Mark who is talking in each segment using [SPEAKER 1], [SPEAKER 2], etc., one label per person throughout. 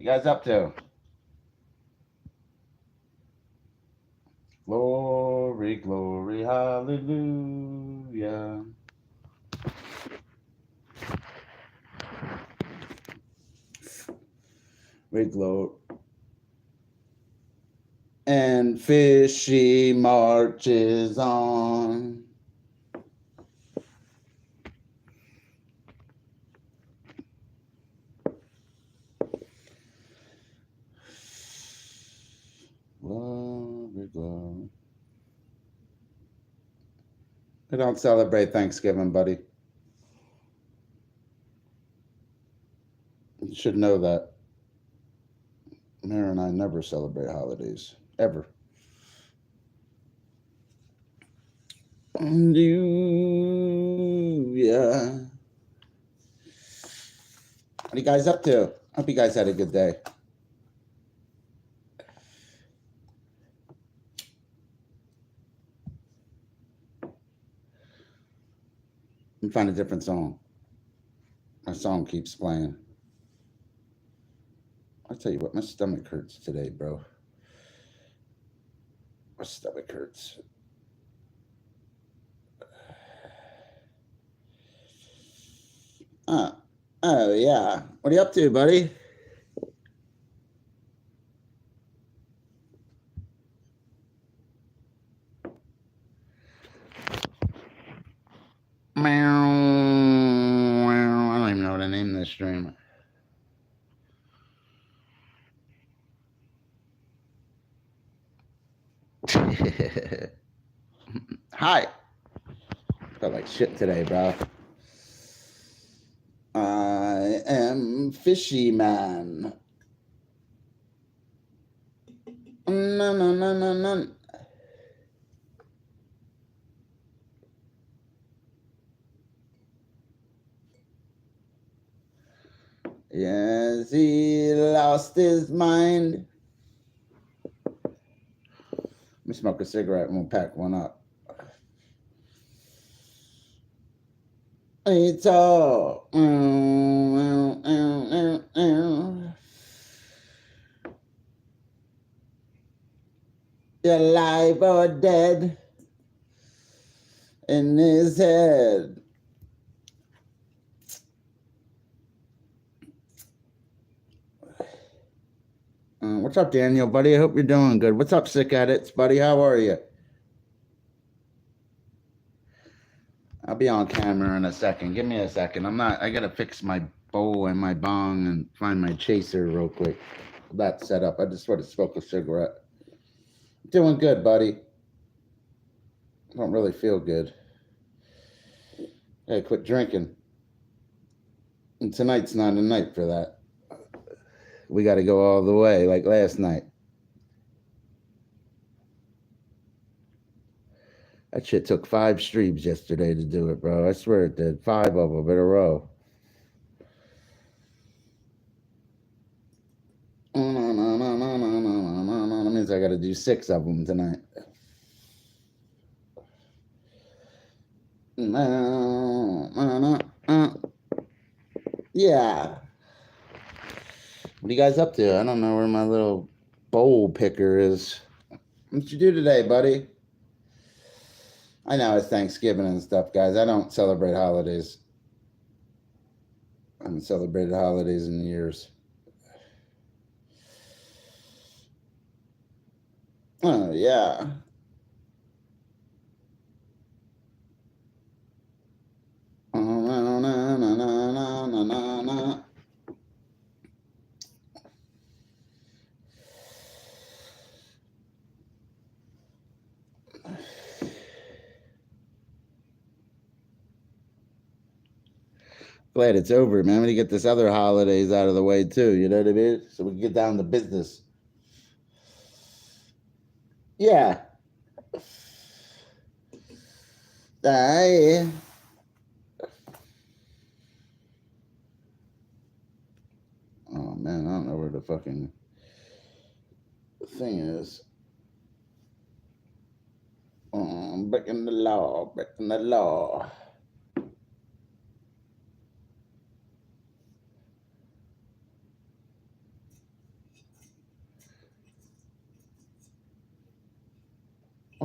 [SPEAKER 1] You guys up to? Glory, glory, hallelujah. We glory. And fishy marches on. Glory, glory. I don't celebrate Thanksgiving, buddy. You should know that. Mary and I never celebrate holidays. Ever. Hallelujah. What are you guys up to? Hope you guys had a good day. Let me find a different song. My song keeps playing. I'll tell you what, my stomach hurts today, bro. My stomach hurts. Oh, yeah. What are you up to, buddy? Meow. I don't even know what to name this stream. Hi. Felt like shit today, bro. I am Fishy Man. No. Yes, he lost his mind. Let me smoke a cigarette and we'll pack one up. It's all. You're alive or dead in his head. What's up, Daniel, buddy? I hope you're doing good. What's up, Sick Edits, buddy? How are you? I'll be on camera in a second. Give me a second. I gotta fix my bowl and my bong and find my chaser real quick. That's set up. I just want to smoke a cigarette. Doing good, buddy. I don't really feel good. Hey, quit drinking. And tonight's not a night for that. We got to go all the way like last night. That shit took 5 streams yesterday to do it, bro. I swear it did. 5 of them in a row. That means I got to do 6 of them tonight. Yeah. What are you guys up to? I don't know where my little bowl picker is. What you do today, buddy? I know it's Thanksgiving and stuff, guys. I don't celebrate holidays. I haven't celebrated holidays in years. Oh, yeah. Glad it's over, man. I'm gonna get this other holidays out of the way too. You know what I mean? So we can get down to business. Yeah. Oh man, I don't know where the fucking thing is. Breaking the law, breaking the law.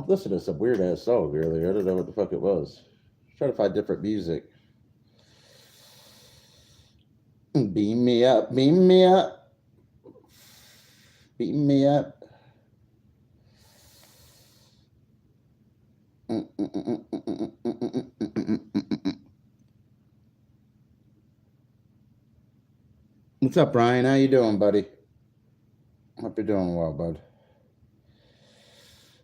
[SPEAKER 1] listening to some weird ass song earlier. I don't know what the fuck it was. Try to find different music. Beam me up, beam me up, beam me up. What's up, Brian? How you doing, buddy? Hope you're doing well, bud.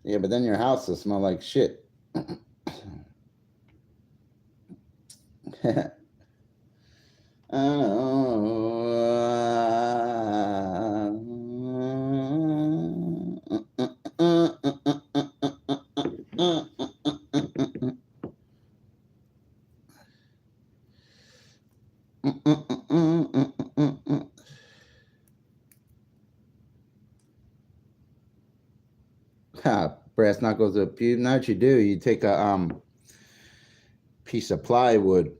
[SPEAKER 1] Yeah, but then your house will smell like shit. Brass knuckles up. You know what you do? You take a piece of plywood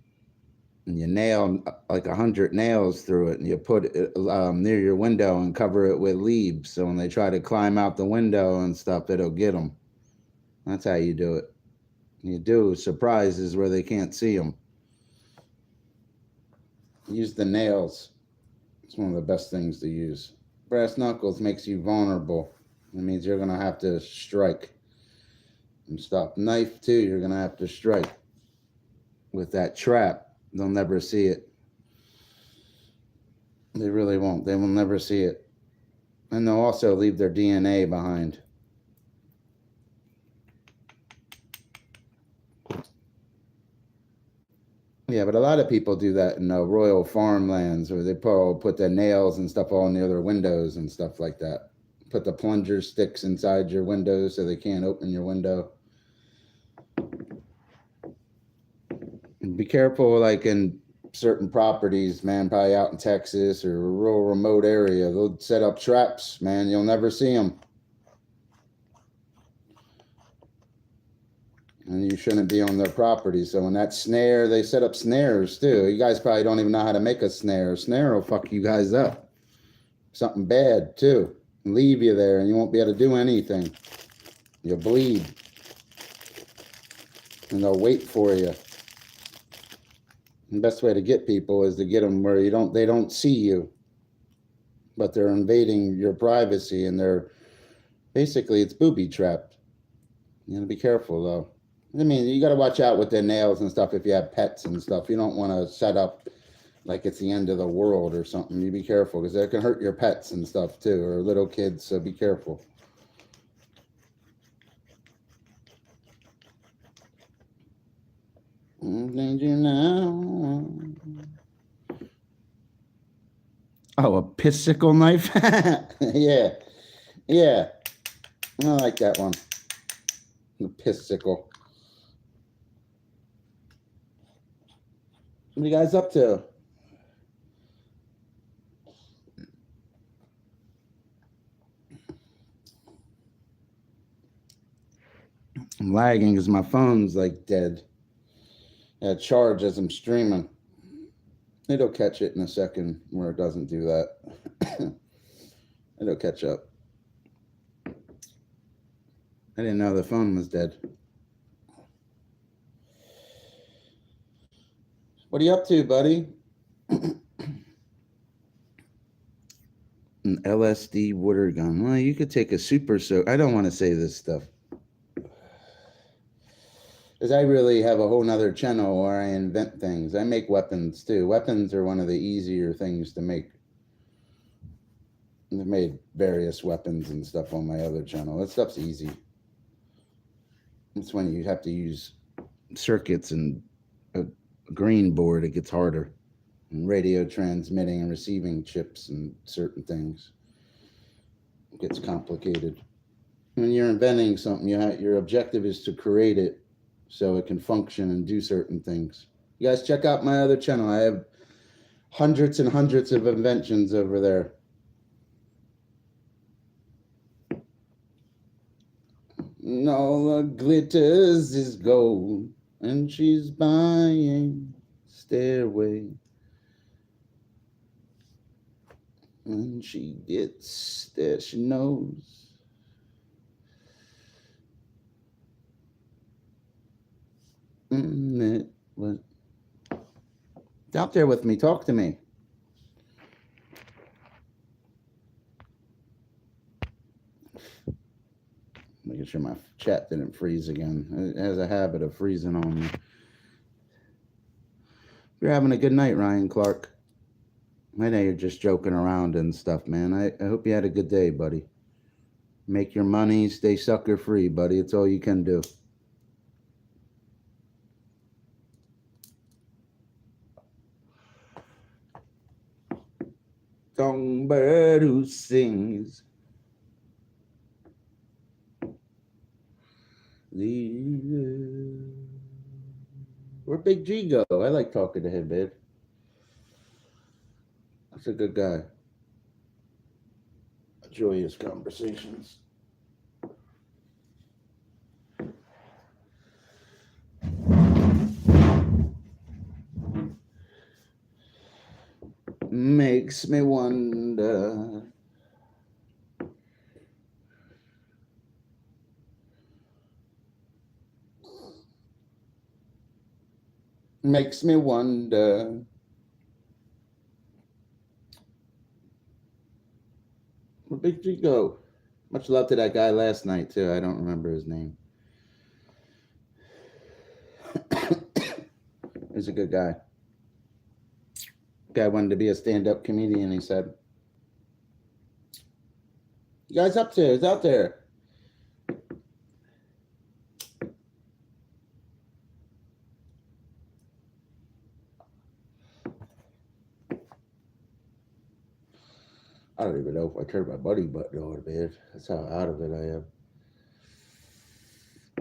[SPEAKER 1] and you nail like 100 nails through it, and you put it near your window and cover it with leaves. So when they try to climb out the window and stuff, it'll get them. That's how you do it. You do surprises where they can't see them. Use the nails. It's one of the best things to use. Brass knuckles makes you vulnerable. It means you're gonna have to strike and stop. Knife too, you're gonna have to strike with that trap. They'll never see it. They really won't. They will never see it. And they'll also leave their DNA behind. Yeah, but a lot of people do that in royal farmlands, where they put their nails and stuff all near their windows and stuff like that. Put the plunger sticks inside your window so they can't open your window. And be careful, like in certain properties, man, probably out in Texas or a rural remote area, they'll set up traps, man. You'll never see them. And you shouldn't be on their property. So when that snare, they set up snares too. You guys probably don't even know how to make a snare. A snare will fuck you guys up. Something bad too. Leave you there and you won't be able to do anything. You'll bleed. And they'll wait for you. The best way to get people is to get them where they don't see you. But they're invading your privacy, and basically it's booby trapped. You gotta be careful though. I mean, you got to watch out with their nails and stuff if you have pets and stuff. You don't want to set up like it's the end of the world or something. You be careful because that can hurt your pets and stuff too, or little kids, so be careful. Danger now. Oh, a pissicle knife? Yeah. Yeah. I like that one. The pissicle. What are you guys up to? I'm lagging because my phone's like dead. I charge as I'm streaming. It'll catch it in a second where it doesn't do that. It'll catch up. I didn't know the phone was dead. What are you up to, buddy? An LSD water gun. Well, you could take a super soak. I don't want to say this stuff. Because I really have a whole nother channel where I invent things. I make weapons too. Weapons are one of the easier things to make. I've made various weapons and stuff on my other channel. That stuff's easy. It's when you have to use circuits and a green board, it gets harder. And radio transmitting and receiving chips and certain things. It gets complicated. When you're inventing something, your objective is to create it so it can function and do certain things. You guys check out my other channel. I have hundreds and hundreds of inventions over there. And all the glitters is gold, and she's buying stairway. And she gets there, she knows. Out there with me. Talk to me. Making sure my chat didn't freeze again. It has a habit of freezing on me. You're having a good night, Ryan Clark. I know you're just joking around and stuff, man. I hope you had a good day, buddy. Make your money, stay sucker free, buddy. It's all you can do. Songbird who sings. Where'd Big G go? I like talking to him, babe. That's a good guy. Enjoy his conversations. Makes me wonder. Makes me wonder. Where'd Big G go? Much love to that guy last night, too. I don't remember his name. He's a good guy. Guy wanted to be a stand-up comedian, he said. You guys up there? It's out there. I don't even know if I turned my buddy button on, man. That's how out of it I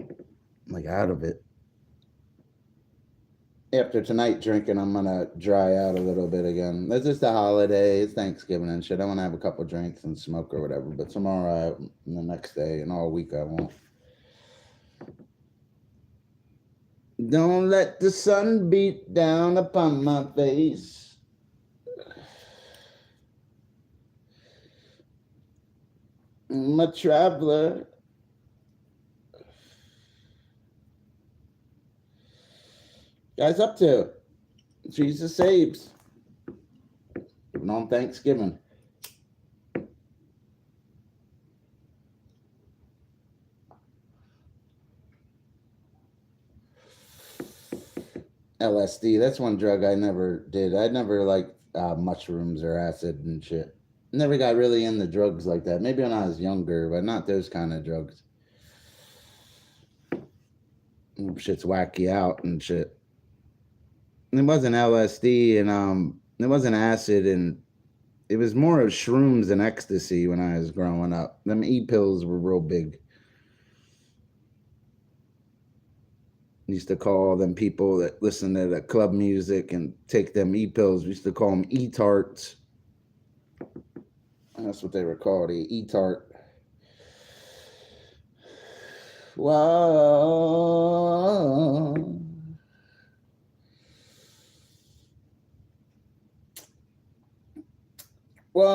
[SPEAKER 1] am. Like, out of it. After tonight drinking, I'm gonna dry out a little bit again. It's just a holiday. It's Thanksgiving and shit. I want to have a couple drinks and smoke or whatever. But tomorrow, and the next day, and all week, I won't. Don't let the sun beat down upon my face. I'm a traveler. Guys, up to Jesus saves. Even on Thanksgiving. LSD, that's one drug I never did. I never liked mushrooms or acid and shit. Never got really into drugs like that. Maybe when I was younger, but not those kind of drugs. Shit's whack you out and shit. It wasn't LSD and it wasn't acid, and it was more of shrooms and ecstasy when I was growing up. Them E-pills were real big. Used to call them people that listen to the club music and take them E-pills. We used to call them E-tarts. That's what they were called, the E-tart. Wow. Whoa.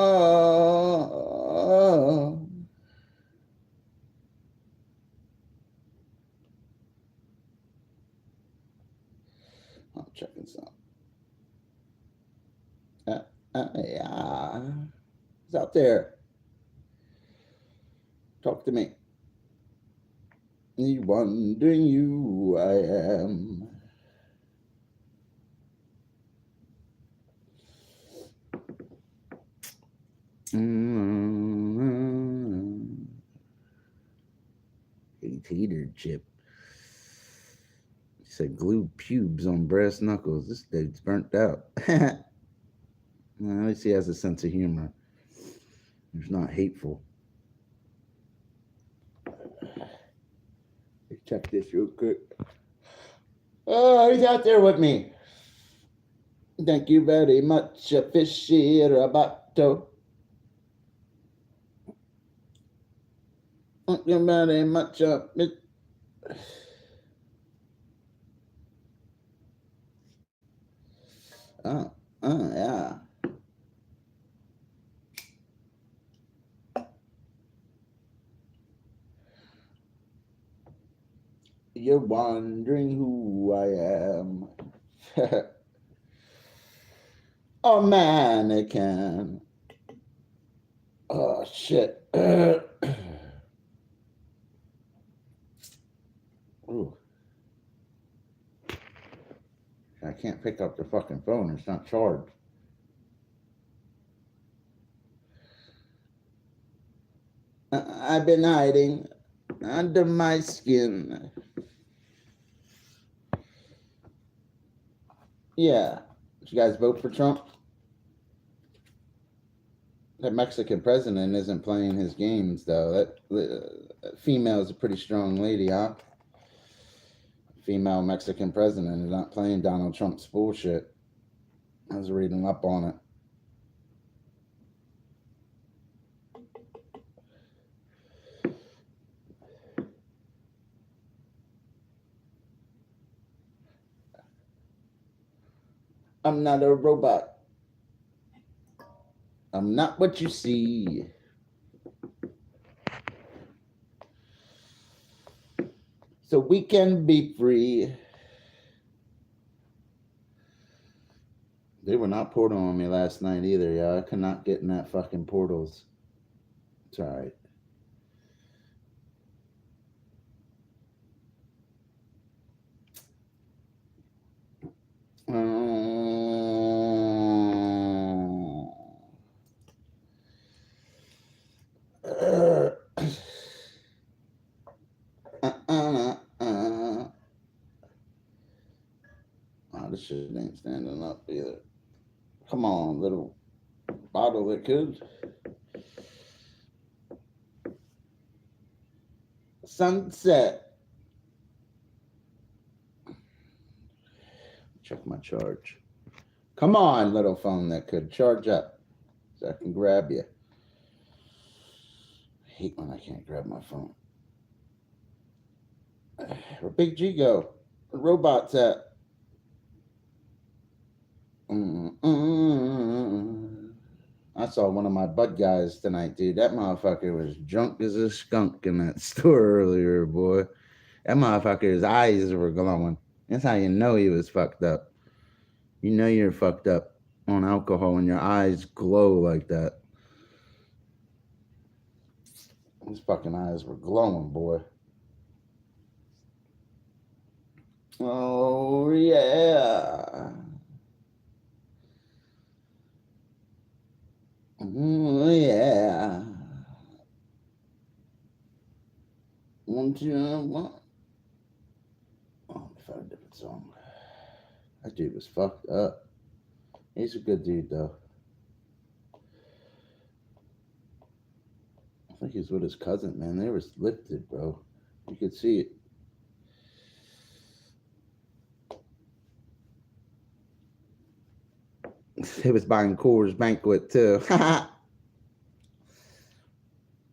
[SPEAKER 1] I'm checking some. Yeah. It's out there. Talk to me. You wondering who I am. Hater chip. He said glued pubes on brass knuckles. This dude's burnt out. At least he has a sense of humor. He's not hateful. Check this real quick. Oh, he's out there with me. Thank you very much, Fishy Roboto. Thank you very much, yeah. You're wondering who I am. a mannequin. Oh, shit. Ooh. I can't pick up the fucking phone. It's not charged. I've been hiding under my skin. Yeah. Did you guys vote for Trump? That Mexican president isn't playing his games, though. That female is a pretty strong lady, huh? Female Mexican president is not playing Donald Trump's bullshit. I was reading up on it. I'm not a robot. I'm not what you see. So we can be free. They were not portal on me last night either, y'all. I could not get in that fucking portals. It's all right. Oh, this shit ain't standing up either. Come on, little bottle that could. Sunset. Check my charge. Come on, little phone that could charge up so I can grab you. I hate when I can't grab my phone. Where Big G go? Where robots at? I saw one of my bud guys tonight, dude. That motherfucker was drunk as a skunk in that store earlier, boy. That motherfucker's eyes were glowing. That's how you know he was fucked up. You know you're fucked up on alcohol when your eyes glow like that. His fucking eyes were glowing, boy. Oh, yeah. Oh, yeah. 1, 2, 1. Oh, I found a different song. That dude was fucked up. He's a good dude, though. I think he's with his cousin, man. They were lifted, bro. You could see it. He was buying Coors Banquet, too.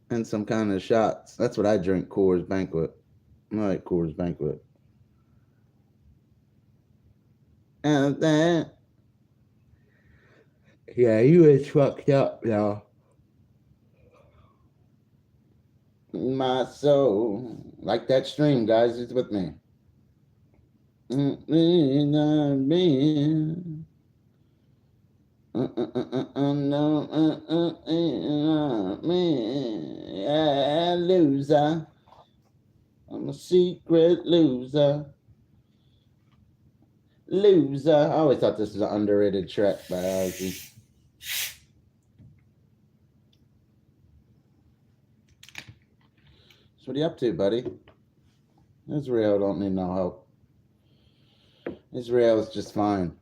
[SPEAKER 1] And some kind of shots. That's what I drink, Coors Banquet. I like Coors Banquet. And then, yeah, he was fucked up, y'all. My soul. Like that stream, guys. It's with me. Yeah, loser. I'm a secret loser. Loser. I always thought this was an underrated track by Ozzy. So what are you up to, buddy? Israel don't need no help. Israel's just fine.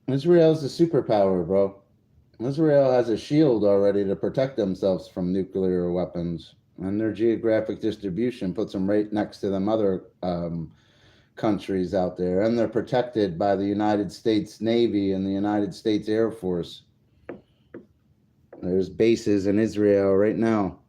[SPEAKER 1] Israel's a superpower, bro. Israel has a shield already to protect themselves from nuclear weapons, and their geographic distribution puts them right next to them other countries out there, and they're protected by the United States Navy and the United States Air Force. There's bases in Israel right now.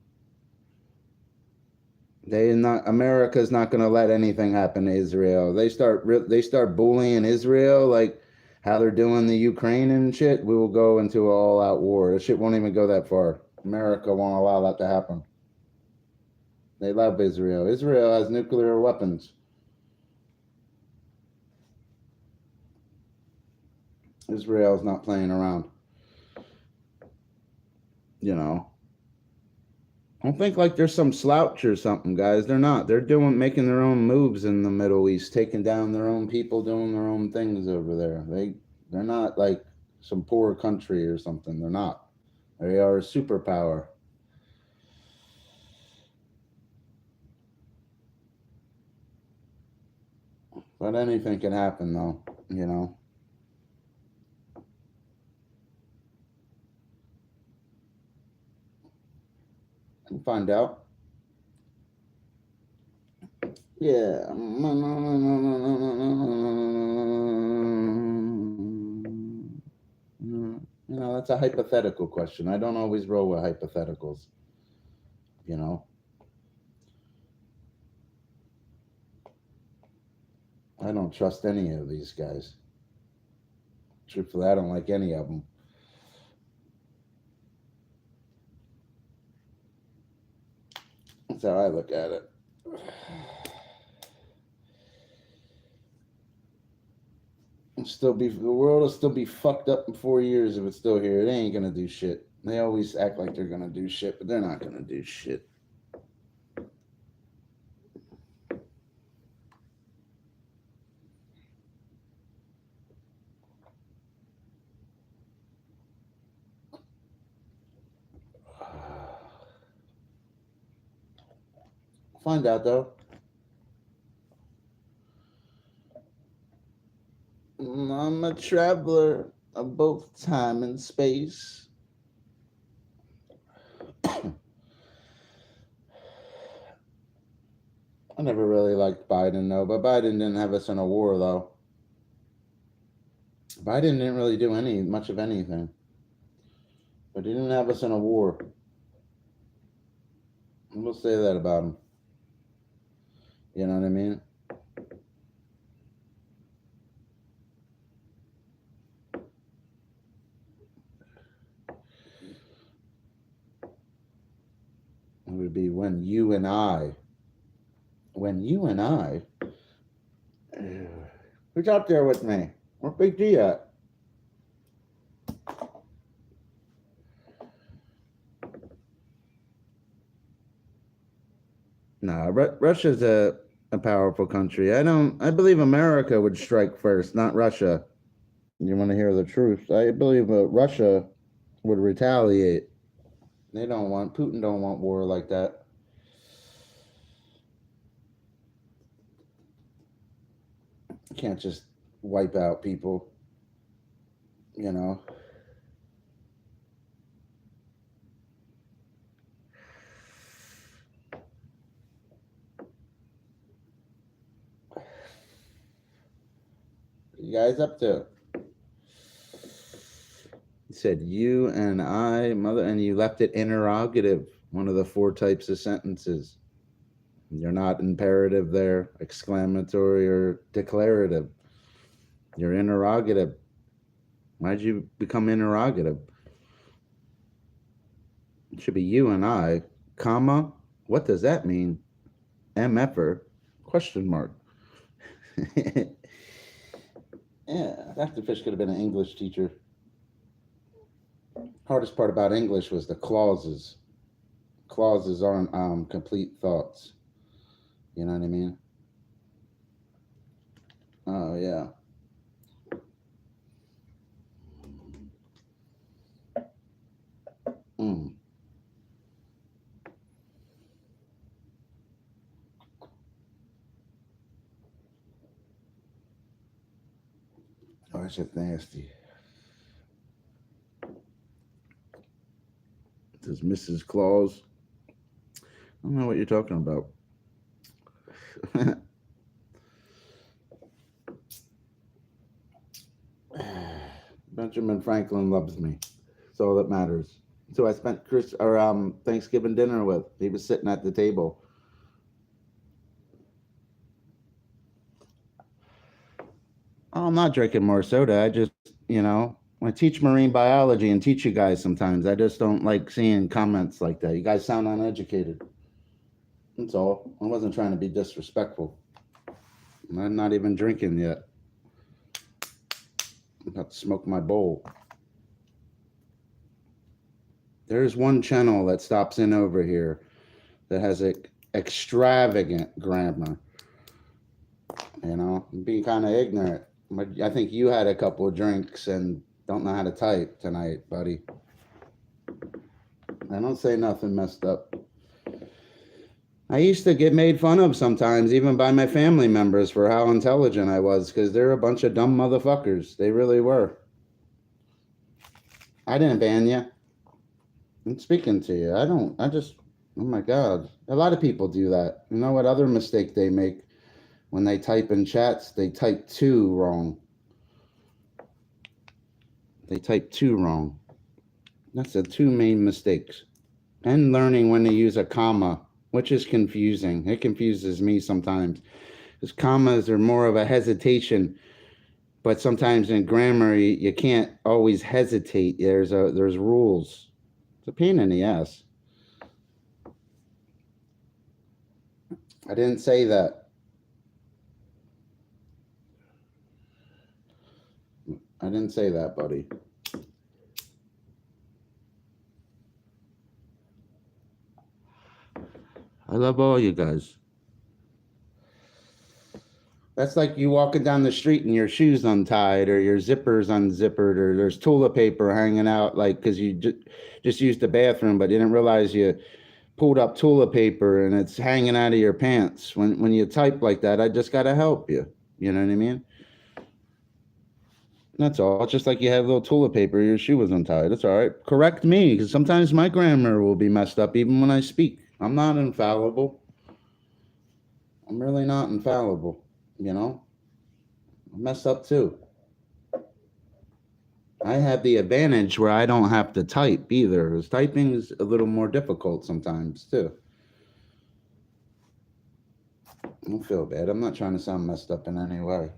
[SPEAKER 1] America's not going to let anything happen to Israel. They start bullying Israel like how they're doing the Ukraine and shit. We will go into an all-out war. This shit won't even go that far. America won't allow that to happen. They love Israel. Israel has nuclear weapons. Israel's not playing around. You know, don't think like they're some slouch or something, guys. They're not. They're making their own moves in the Middle East, taking down their own people, doing their own things over there. They're not like some poor country or something. They're not. They are a superpower. But anything can happen, though. You know. We'll find out. Yeah. You know, that's a hypothetical question. I don't always roll with hypotheticals. You know. I don't trust any of these guys. Truthfully, I don't like any of them. That's how I look at it. The world will still be fucked up in 4 years if it's still here. They ain't gonna do shit. They always act like they're gonna do shit, but they're not gonna do shit. Find out though. I'm a traveler of both time and space. I never really liked Biden though, but Biden didn't have us in a war though. Biden didn't really do much of anything. But he didn't have us in a war. We'll say that about him. You know what I mean? It would be when you and I, who's out there with me? Where's Big D at? Nah, Russia's a powerful country. I believe America would strike first, not Russia. You want to hear the truth? I believe Russia would retaliate. Putin don't want war like that. You can't just wipe out people, you know. You guys up to? He said, you and I, mother, and you left it interrogative, one of the 4 types of sentences. You're not imperative there, exclamatory or declarative. You're interrogative. Why'd you become interrogative? It should be you and I, comma. What does that mean? MFer, question mark. Yeah, Dr. Fish could have been an English teacher. Hardest part about English was the clauses. Clauses aren't complete thoughts. You know what I mean? Oh, yeah. Mm. Oh, that's just nasty. This Mrs. Claus. I don't know what you're talking about. Benjamin Franklin loves me. That's all that matters. So I spent Thanksgiving dinner with. He was sitting at the table. Oh, I'm not drinking more soda. I just, I teach marine biology and teach you guys sometimes. I just don't like seeing comments like that. You guys sound uneducated. That's all. I wasn't trying to be disrespectful. I'm not even drinking yet. I'm about to smoke my bowl. There's one channel that stops in over here that has extravagant grammar. You know, being kind of ignorant. I think you had a couple of drinks and don't know how to type tonight, buddy. I don't say nothing messed up. I used to get made fun of sometimes, even by my family members, for how intelligent I was, because they're a bunch of dumb motherfuckers. They really were. I didn't ban you. I'm speaking to you. Oh my God. A lot of people do that. You know what other mistake they make? When they type in chats, they type two wrong. They type two wrong. That's the two main mistakes. And learning when to use a comma, which is confusing. It confuses me sometimes. Because commas are more of a hesitation. But sometimes in grammar, you can't always hesitate. There's rules. It's a pain in the ass. I didn't say that. I didn't say that, buddy. I love all you guys. That's like you walking down the street and your shoes untied or your zipper's unzippered or there's toilet paper hanging out, like because you just used the bathroom but didn't realize you pulled up toilet paper and it's hanging out of your pants. When you type like that, I just got to help you. You know what I mean? That's all. It's just like you had a little toilet paper, your shoe was untied. That's all right. Correct me, because sometimes my grammar will be messed up even when I speak. I'm not infallible. I'm really not infallible, you know? I messed up too. I have the advantage where I don't have to type either, because typing is a little more difficult sometimes too. I don't feel bad. I'm not trying to sound messed up in any way.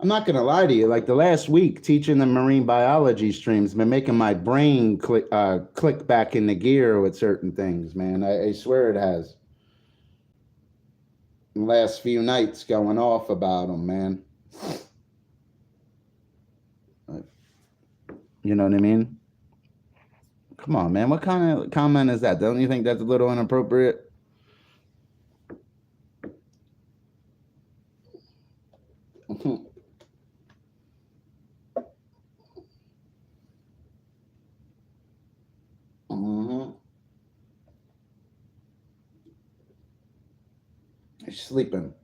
[SPEAKER 1] I'm not going to lie to you. Like the last week, teaching the marine biology streams been making my brain click back into gear with certain things, man. I swear it has. The last few nights going off about them, man. You know what I mean? Come on, man. What kind of comment is that? Don't you think that's a little inappropriate? He's sleeping.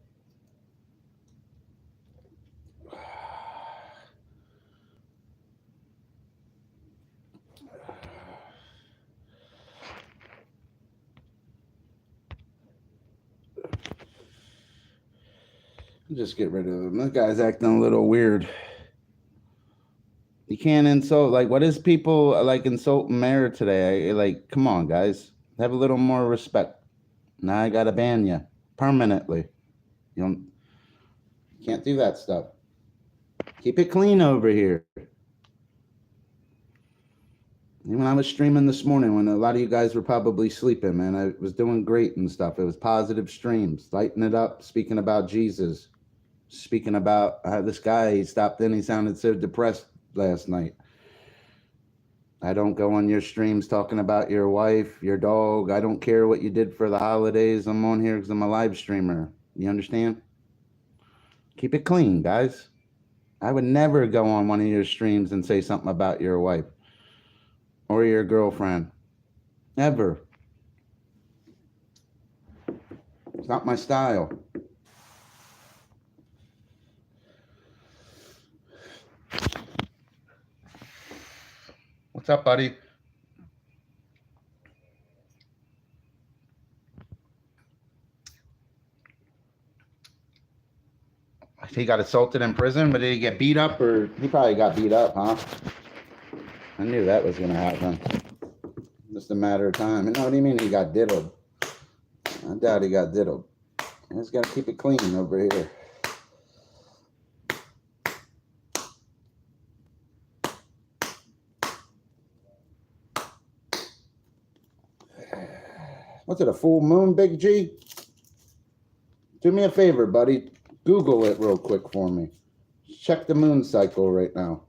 [SPEAKER 1] Just get rid of him. That guy's acting a little weird. You can't insult. Like, what is people like insulting Mayor today? Like, come on, guys. Have a little more respect. Now I gotta ban you permanently. You can't do that stuff. Keep it clean over here. When I was streaming this morning, when a lot of you guys were probably sleeping, man, I was doing great and stuff. It was positive streams, lighting it up, speaking about Jesus, speaking about how this guy, he stopped in, he sounded so depressed last night. I don't go on your streams talking about your wife, your dog. I don't care what you did for the holidays. I'm on here because I'm a live streamer. You understand? Keep it clean, guys. I would never go on one of your streams and say something about your wife or your girlfriend. Ever. It's not my style. What's up, buddy? He got assaulted in prison, but did he get beat up, or he probably got beat up, huh? I knew that was going to happen. Just a matter of time. You know what do you mean he got diddled? I doubt he got diddled. I just got to keep it clean over here. What's it, a full moon, Big G? Do me a favor, buddy. Google it real quick for me. Check the moon cycle right now.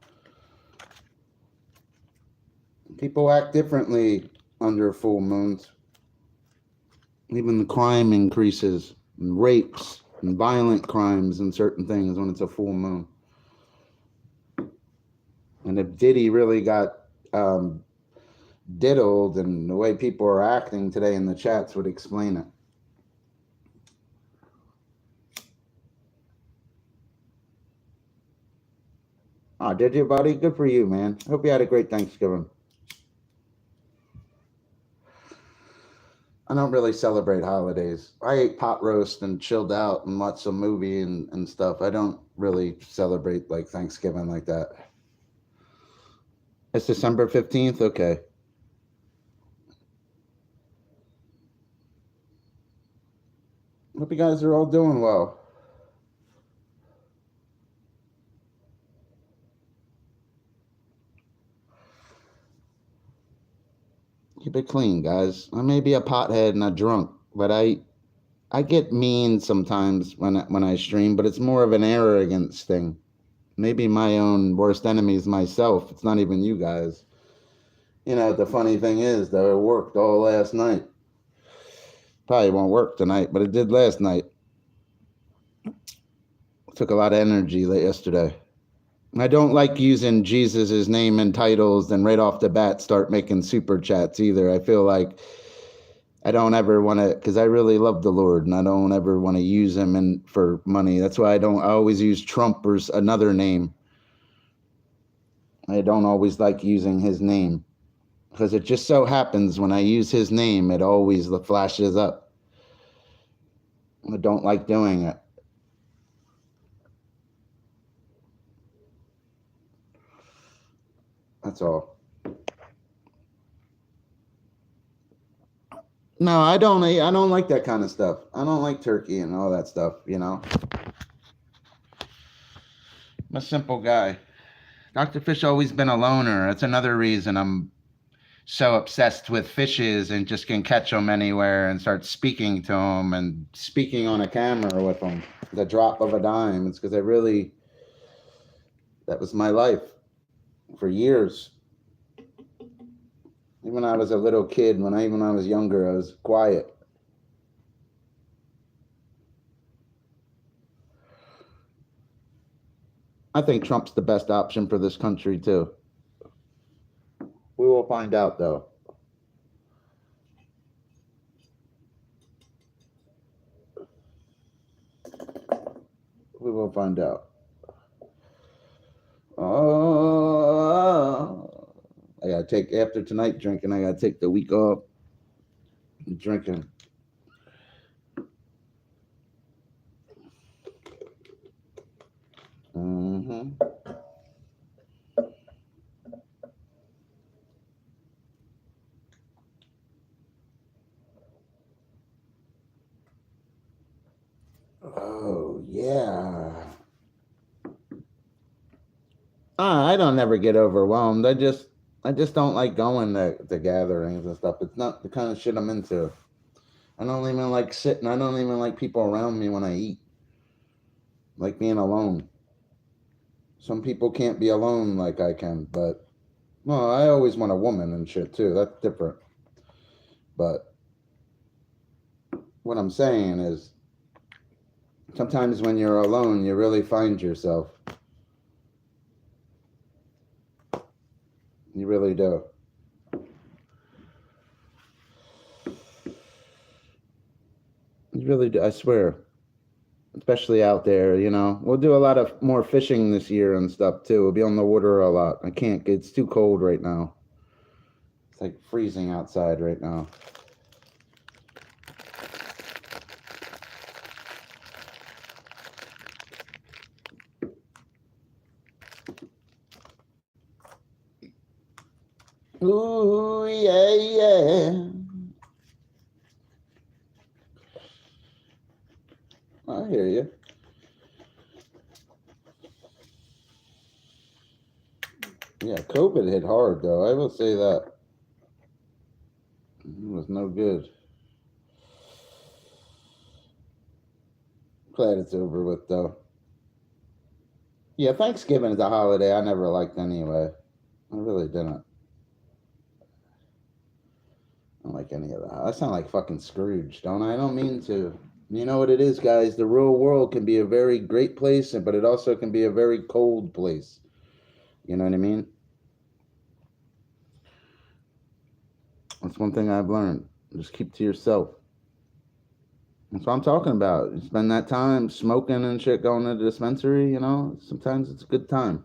[SPEAKER 1] People act differently under full moons. Even the crime increases, and rapes, and violent crimes and certain things when it's a full moon. And if Diddy really got diddled, and the way people are acting today in the chats would explain it. Oh, did you, buddy? Good for you, man. Hope you had a great Thanksgiving. I don't really celebrate holidays. I ate pot roast and chilled out and watched some movie and stuff. I don't really celebrate like Thanksgiving like that. It's December 15th? Okay. Hope you guys are all doing well. Keep it clean, guys. I may be a pothead and a drunk, but I get mean sometimes when I stream, but it's more of an arrogance thing. Maybe my own worst enemy is myself. It's not even you guys. You know, the funny thing is, though, it worked all last night. Probably won't work tonight, but it did last night. It took a lot of energy yesterday. I don't like using Jesus's name in titles and right off the bat start making super chats either. I feel like I don't ever want to, because I really love the Lord and I don't ever want to use him for money. That's why I always use Trump or another name. I don't always like using his name because it just so happens when I use his name, it always flashes up. I don't like doing it. That's all. No, I don't like that kind of stuff. I don't like turkey and all that stuff, you know. I'm a simple guy. Dr. Fish always been a loner. That's another reason I'm so obsessed with fishes and just can catch them anywhere and start speaking to them and speaking on a camera with them. The drop of a dime. It's because that was my life for years. Even when I was a little kid, when I was younger, I was quiet. I think Trump's the best option for this country, too. We will find out, though. We will find out. Oh, I gotta take, after tonight drinking, I gotta take the week off drinking. Mm-hmm. Oh, yeah. I don't ever get overwhelmed. I just don't like going to gatherings and stuff. It's not the kind of shit I'm into. I don't even like sitting. I don't even like people around me when I eat. Like being alone. Some people can't be alone like I can, but well, I always want a woman and shit too. That's different. But what I'm saying is sometimes when you're alone, you really find yourself. You really do. You really do. I swear. Especially out there, you know. We'll do a lot of more fishing this year and stuff too. We'll be on the water a lot. I can't. It's too cold right now. It's like freezing outside right now. Ooh, yeah, yeah. I hear you. Yeah, COVID hit hard though. I will say that. It was no good. Glad it's over with, though. Yeah, Thanksgiving is a holiday I never liked anyway. I really didn't. I don't like any of that. I sound like fucking Scrooge, don't I? I don't mean to. You know what it is, guys? The real world can be a very great place, but it also can be a very cold place. You know what I mean? That's one thing I've learned. Just keep to yourself. That's what I'm talking about. You spend that time smoking and shit, going to the dispensary, you know? Sometimes it's a good time.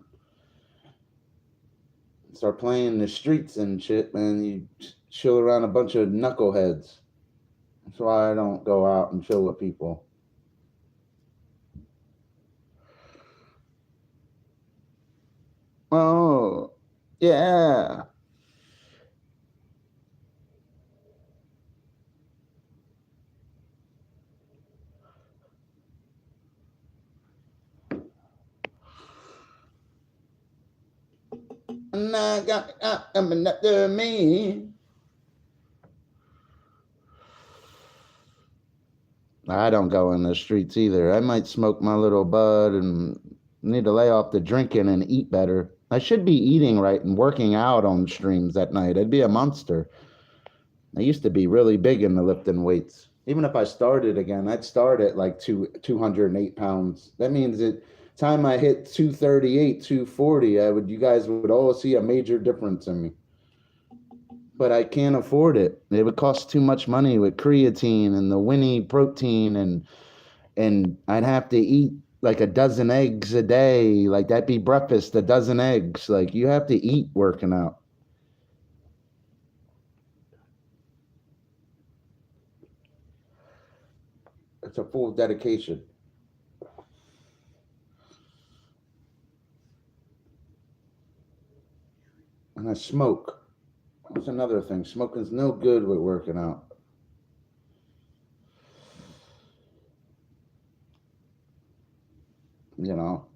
[SPEAKER 1] Start playing in the streets and shit, man. You chill around a bunch of knuckleheads. That's why I don't go out and chill with people. Oh, yeah. And I got coming after me. I don't go in the streets either. I might smoke my little bud and need to lay off the drinking and eat better. I should be eating right and working out on streams at night. I'd be a monster. I used to be really big into lifting weights. Even if I started again, I'd start at like 208 pounds. That means that time I hit 238, 240, you guys would all see a major difference in me. But I can't afford it. It would cost too much money with creatine and the Winnie protein, and I'd have to eat like a dozen eggs a day. Like that'd be breakfast, a dozen eggs. Like you have to eat working out. It's a full dedication. And I smoke. That's another thing. Smoking's no good with working out. You know.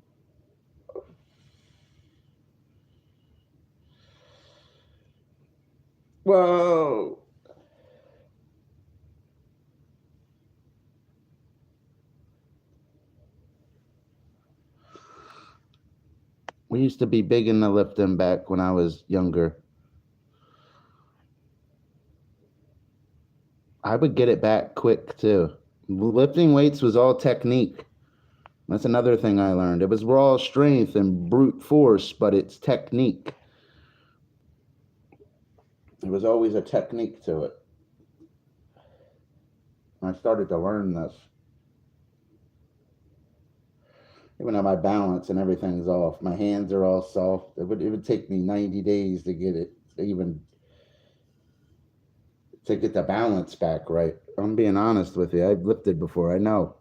[SPEAKER 1] Whoa. We used to be big in the lifting back when I was younger. I would get it back quick too. Lifting weights was all technique. That's another thing I learned. It was raw strength and brute force, but it's technique. There was always a technique to it. I started to learn this. Even though my balance and everything's off, my hands are all soft. It would take me 90 days to get it even to get the balance back right. I'm being honest with you. I've lifted before. I know.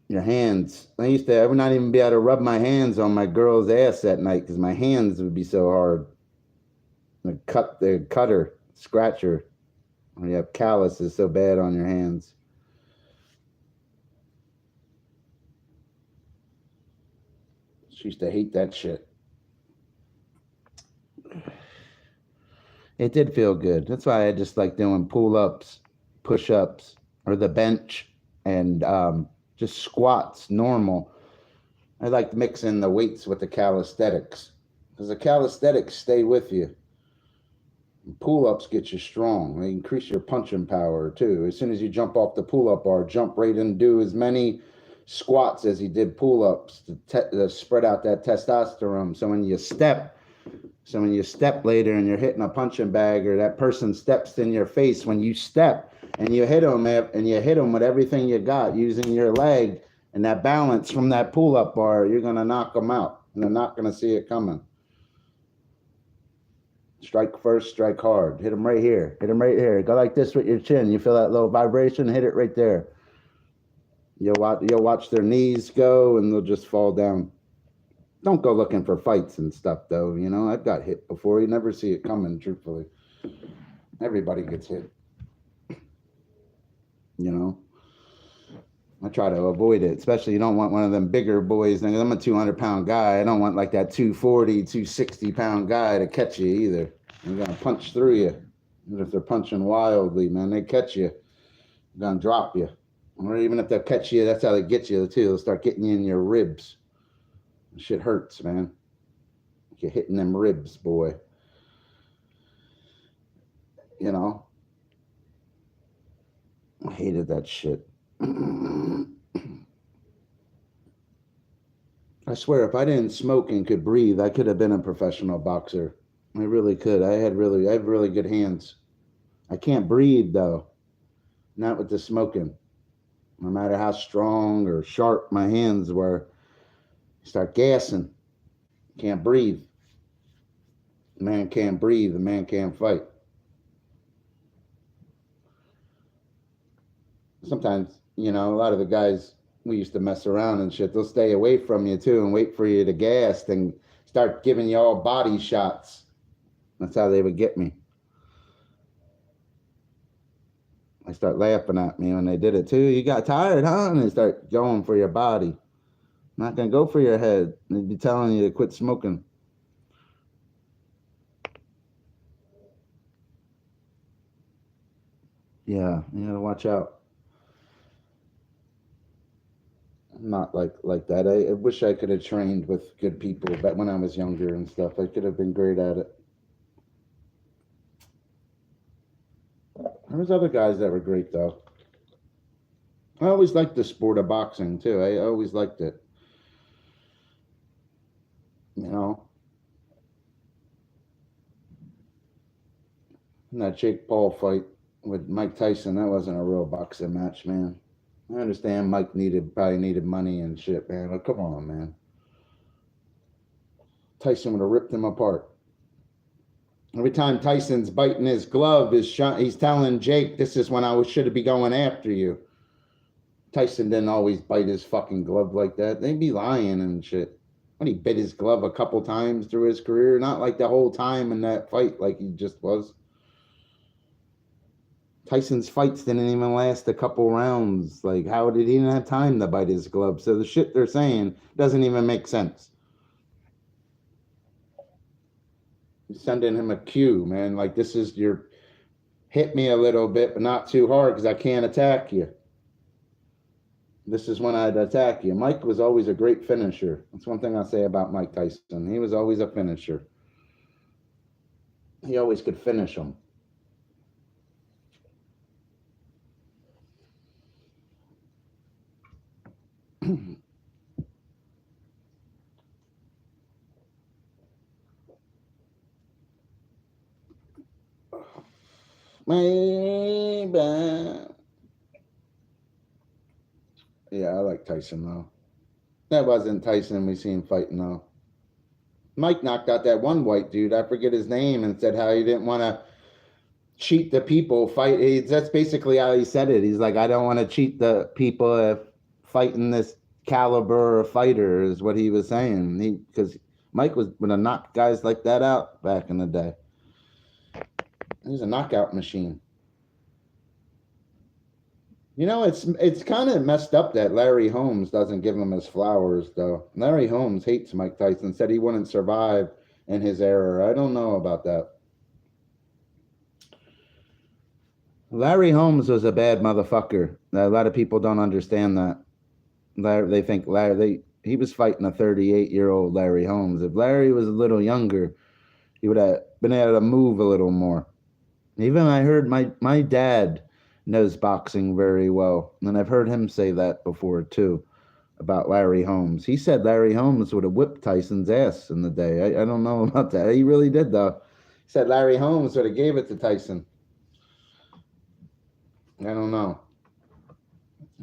[SPEAKER 1] Your hands. I would not even be able to rub my hands on my girl's ass at night because my hands would be so hard. The cutter, scratcher. When you have calluses so bad on your hands. She used to hate that shit. It did feel good. That's why I just like doing pull ups, push ups, or the bench, and just squats, normal. I like mixing the weights with the calisthenics because the calisthenics stay with you. Pull ups get you strong. They increase your punching power too. As soon as you jump off the pull up bar, jump right and do as many squats as you did pull ups to spread out that testosterone. So when you step later and you're hitting a punching bag or that person steps in your face, when you step and you hit them with everything you got using your leg and that balance from that pull up bar, you're going to knock them out and they're not going to see it coming. Strike first, strike hard. Hit them right here. Hit them right here. Go like this with your chin. You feel that little vibration? Hit it right there. You'll watch their knees go and they'll just fall down. Don't go looking for fights and stuff, though. You know, I've got hit before. You never see it coming, truthfully. Everybody gets hit. You know, I try to avoid it, especially you don't want one of them bigger boys. I'm a 200-pound guy. I don't want like that 240, 260-pound guy to catch you either. They're going to punch through you. Even if they're punching wildly, man, they catch you. They're going to drop you. Or even if they'll catch you, that's how they get you too. They'll start getting you in your ribs. Shit hurts, man. You're hitting them ribs, boy. You know? I hated that shit. I swear, if I didn't smoke and could breathe, I could have been a professional boxer. I really could. I have really good hands. I can't breathe though. Not with the smoking. No matter how strong or sharp my hands were, start gassing. Can't breathe. The man can't breathe. The man can't fight. Sometimes, a lot of the guys we used to mess around and shit, they'll stay away from you too and wait for you to gas and start giving you all body shots. That's how they would get me. They start laughing at me when they did it too. You got tired, huh? And they start going for your body. I'm not going to go for your head. They'd be telling you to quit smoking. Yeah, you gotta watch out. I'm not like that. I wish I could have trained with good people but when I was younger and stuff. I could have been great at it. There was other guys that were great though. I always liked the sport of boxing too. I always liked it. You know, and that Jake Paul fight with Mike Tyson, that wasn't a real boxing match, man. I understand Mike probably needed money and shit, man. But come on, man. Tyson would have ripped him apart. Every time Tyson's biting his glove, he's telling Jake, "This is when I should be going after you." Tyson didn't always bite his fucking glove like that. They'd be lying and shit. When he bit his glove a couple times through his career, not like the whole time in that fight like he just was. Tyson's fights didn't even last a couple rounds. Like, how did he even have time to bite his glove? So the shit they're saying doesn't even make sense. You're sending him a cue, man. Like, this is your hit me a little bit, but not too hard because I can't attack you. This is when I'd attack you. Mike was always a great finisher. That's one thing I say about Mike Tyson. He was always a finisher. He always could finish them. Maybe. Yeah, I like Tyson though. That wasn't Tyson we seen fighting though. Mike knocked out that one white dude. I forget his name and said how he didn't want to cheat the people. That's basically how he said it. He's like, I don't want to cheat the people if fighting this caliber of fighter is what he was saying. Because Mike would have knocked guys like that out back in the day. He was a knockout machine. It's kind of messed up that Larry Holmes doesn't give him his flowers, though. Larry Holmes hates Mike Tyson, said he wouldn't survive in his era. I don't know about that. Larry Holmes was a bad motherfucker. A lot of people don't understand that. They think he was fighting a 38-year-old Larry Holmes. If Larry was a little younger, he would have been able to move a little more. Even I heard my dad knows boxing very well, and I've heard him say that before too about Larry Holmes. He said Larry Holmes would have whipped Tyson's ass in the day. I don't know about that. He really did though. He said Larry Holmes would have gave it to Tyson. I don't know.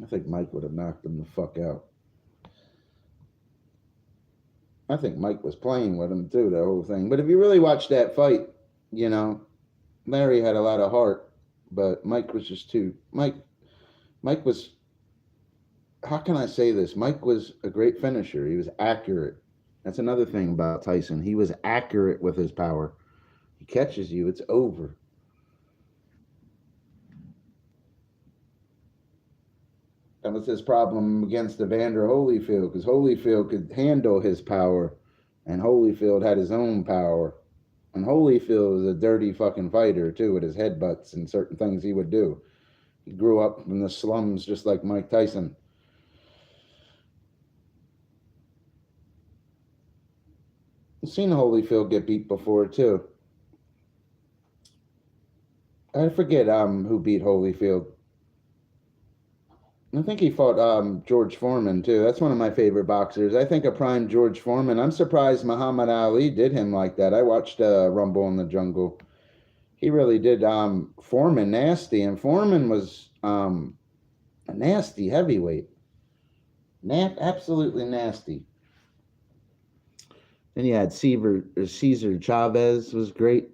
[SPEAKER 1] I think Mike would have knocked him the fuck out. I think Mike was playing with him too, the whole thing. But if you really watch that fight, Larry had a lot of heart, but Mike was just too. Mike was. How can I say this? Mike was a great finisher. He was accurate. That's another thing about Tyson. He was accurate with his power. He catches you, it's over. That was his problem against Evander Holyfield, because Holyfield could handle his power, and Holyfield had his own power. And Holyfield was a dirty fucking fighter, too, with his headbutts and certain things he would do. He grew up in the slums just like Mike Tyson. I've seen Holyfield get beat before too. I forget who beat Holyfield. I think he fought George Foreman too. That's one of my favorite boxers. I think a prime George Foreman. I'm surprised Muhammad Ali did him like that. I watched Rumble in the Jungle. He really did Foreman nasty, and Foreman was a nasty heavyweight. Absolutely nasty. Then you had Cesar Chavez was great.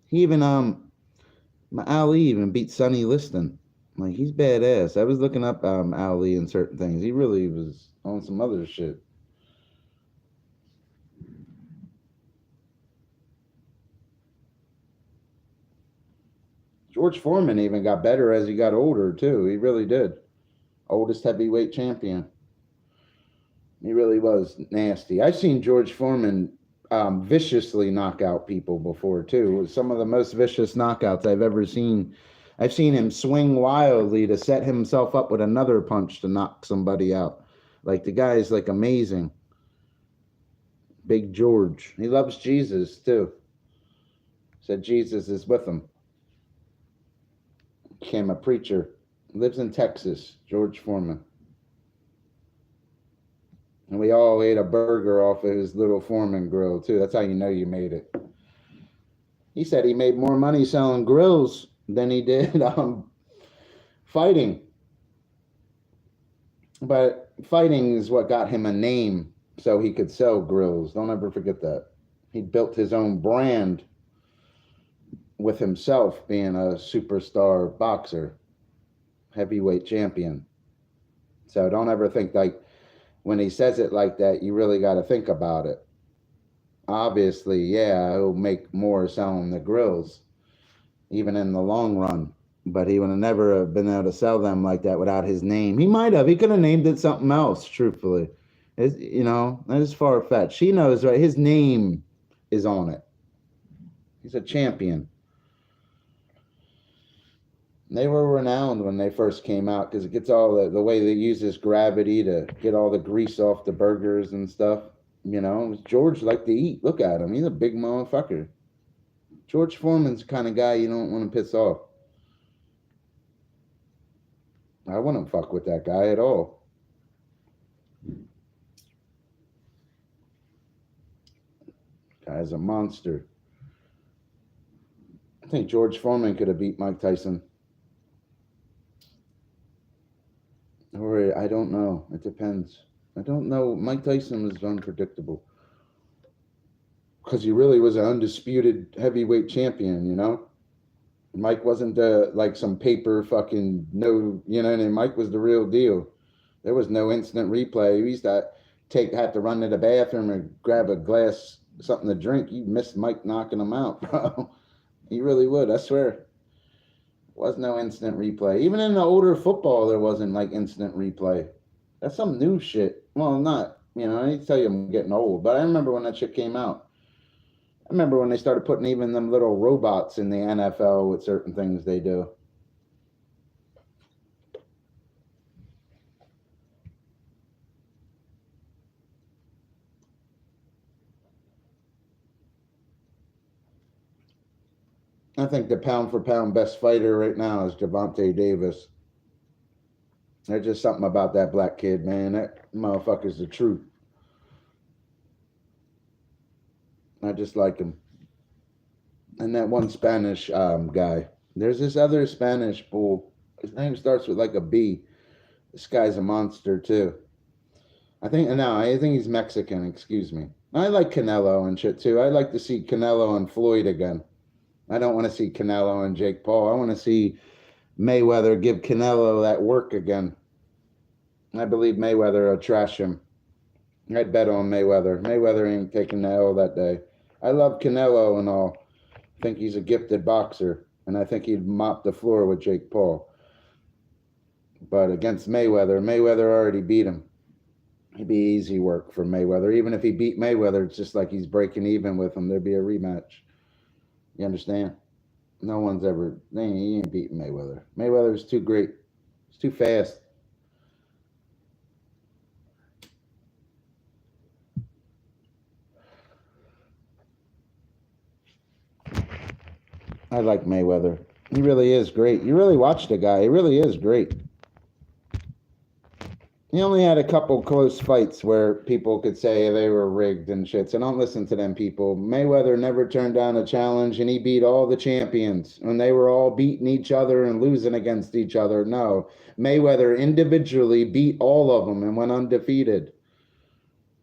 [SPEAKER 1] He even Ali even beat Sonny Liston. Like, he's badass. I was looking up Ali and certain things. He really was on some other shit. George Foreman even got better as he got older too. He really did. Oldest heavyweight champion. He really was nasty. I've seen George Foreman viciously knock out people before too. Some of the most vicious knockouts I've ever seen. I've seen him swing wildly to set himself up with another punch to knock somebody out. Like, the guy is like amazing. Big George. He loves Jesus too. Said Jesus is with him. Became a preacher. Lives in Texas. George Foreman. And we all ate a burger off of his little Foreman grill too. That's how you know you made it. He said he made more money selling grills than he did fighting. But fighting is what got him a name so he could sell grills. Don't ever forget that. He built his own brand with himself being a superstar boxer, heavyweight champion. So don't ever think, like, when he says it like that, you really got to think about it. Obviously, yeah, he'll make more selling the grills, even in the long run. But he would have never been able to sell them like that without his name. He might have. He could have named it something else, truthfully. That is far-fetched. He knows, right? His name is on it. He's a champion. They were renowned when they first came out because it gets all the way they use this gravity to get all the grease off the burgers and stuff. George liked to eat. Look at him. He's a big motherfucker. George Foreman's the kind of guy you don't want to piss off. I wouldn't fuck with that guy at all. Guy's a monster. I think George Foreman could have beat Mike Tyson. Or I don't know. It depends. I don't know. Mike Tyson was unpredictable. Because he really was an undisputed heavyweight champion, Mike wasn't like some paper fucking Mike was the real deal. There was no instant replay. He used to have to run to the bathroom and grab a glass, something to drink. You missed Mike knocking him out, bro. He really would, I swear. Was no instant replay. Even in the older football, there wasn't like instant replay. That's some new shit. Well, not, I need to tell you I'm getting old, but I remember when that shit came out. I remember when they started putting even them little robots in the NFL with certain things they do. I think the pound for pound best fighter right now is Gervonta Davis. There's just something about that black kid, man. That motherfucker's the truth. I just like him. And that one Spanish guy. There's this other Spanish bull. His name starts with like a B. This guy's a monster too. I think he's Mexican, excuse me. I like Canelo and shit too. I'd like to see Canelo and Floyd again. I don't want to see Canelo and Jake Paul. I want to see Mayweather give Canelo that work again. I believe Mayweather will trash him. I'd bet on Mayweather. Mayweather ain't taking the L that day. I love Canelo and all. I think he's a gifted boxer, and I think he'd mop the floor with Jake Paul. But against Mayweather already beat him. It'd be easy work for Mayweather. Even if he beat Mayweather, it's just like he's breaking even with him. There'd be a rematch. You understand? No one's ever. He ain't beating Mayweather. Mayweather's too great. He's too fast. I like Mayweather. He really is great. You really watch the guy. He really is great. He only had a couple close fights where people could say they were rigged and shit. So don't listen to them people. Mayweather never turned down a challenge, and he beat all the champions when they were all beating each other and losing against each other. No, Mayweather individually beat all of them and went undefeated.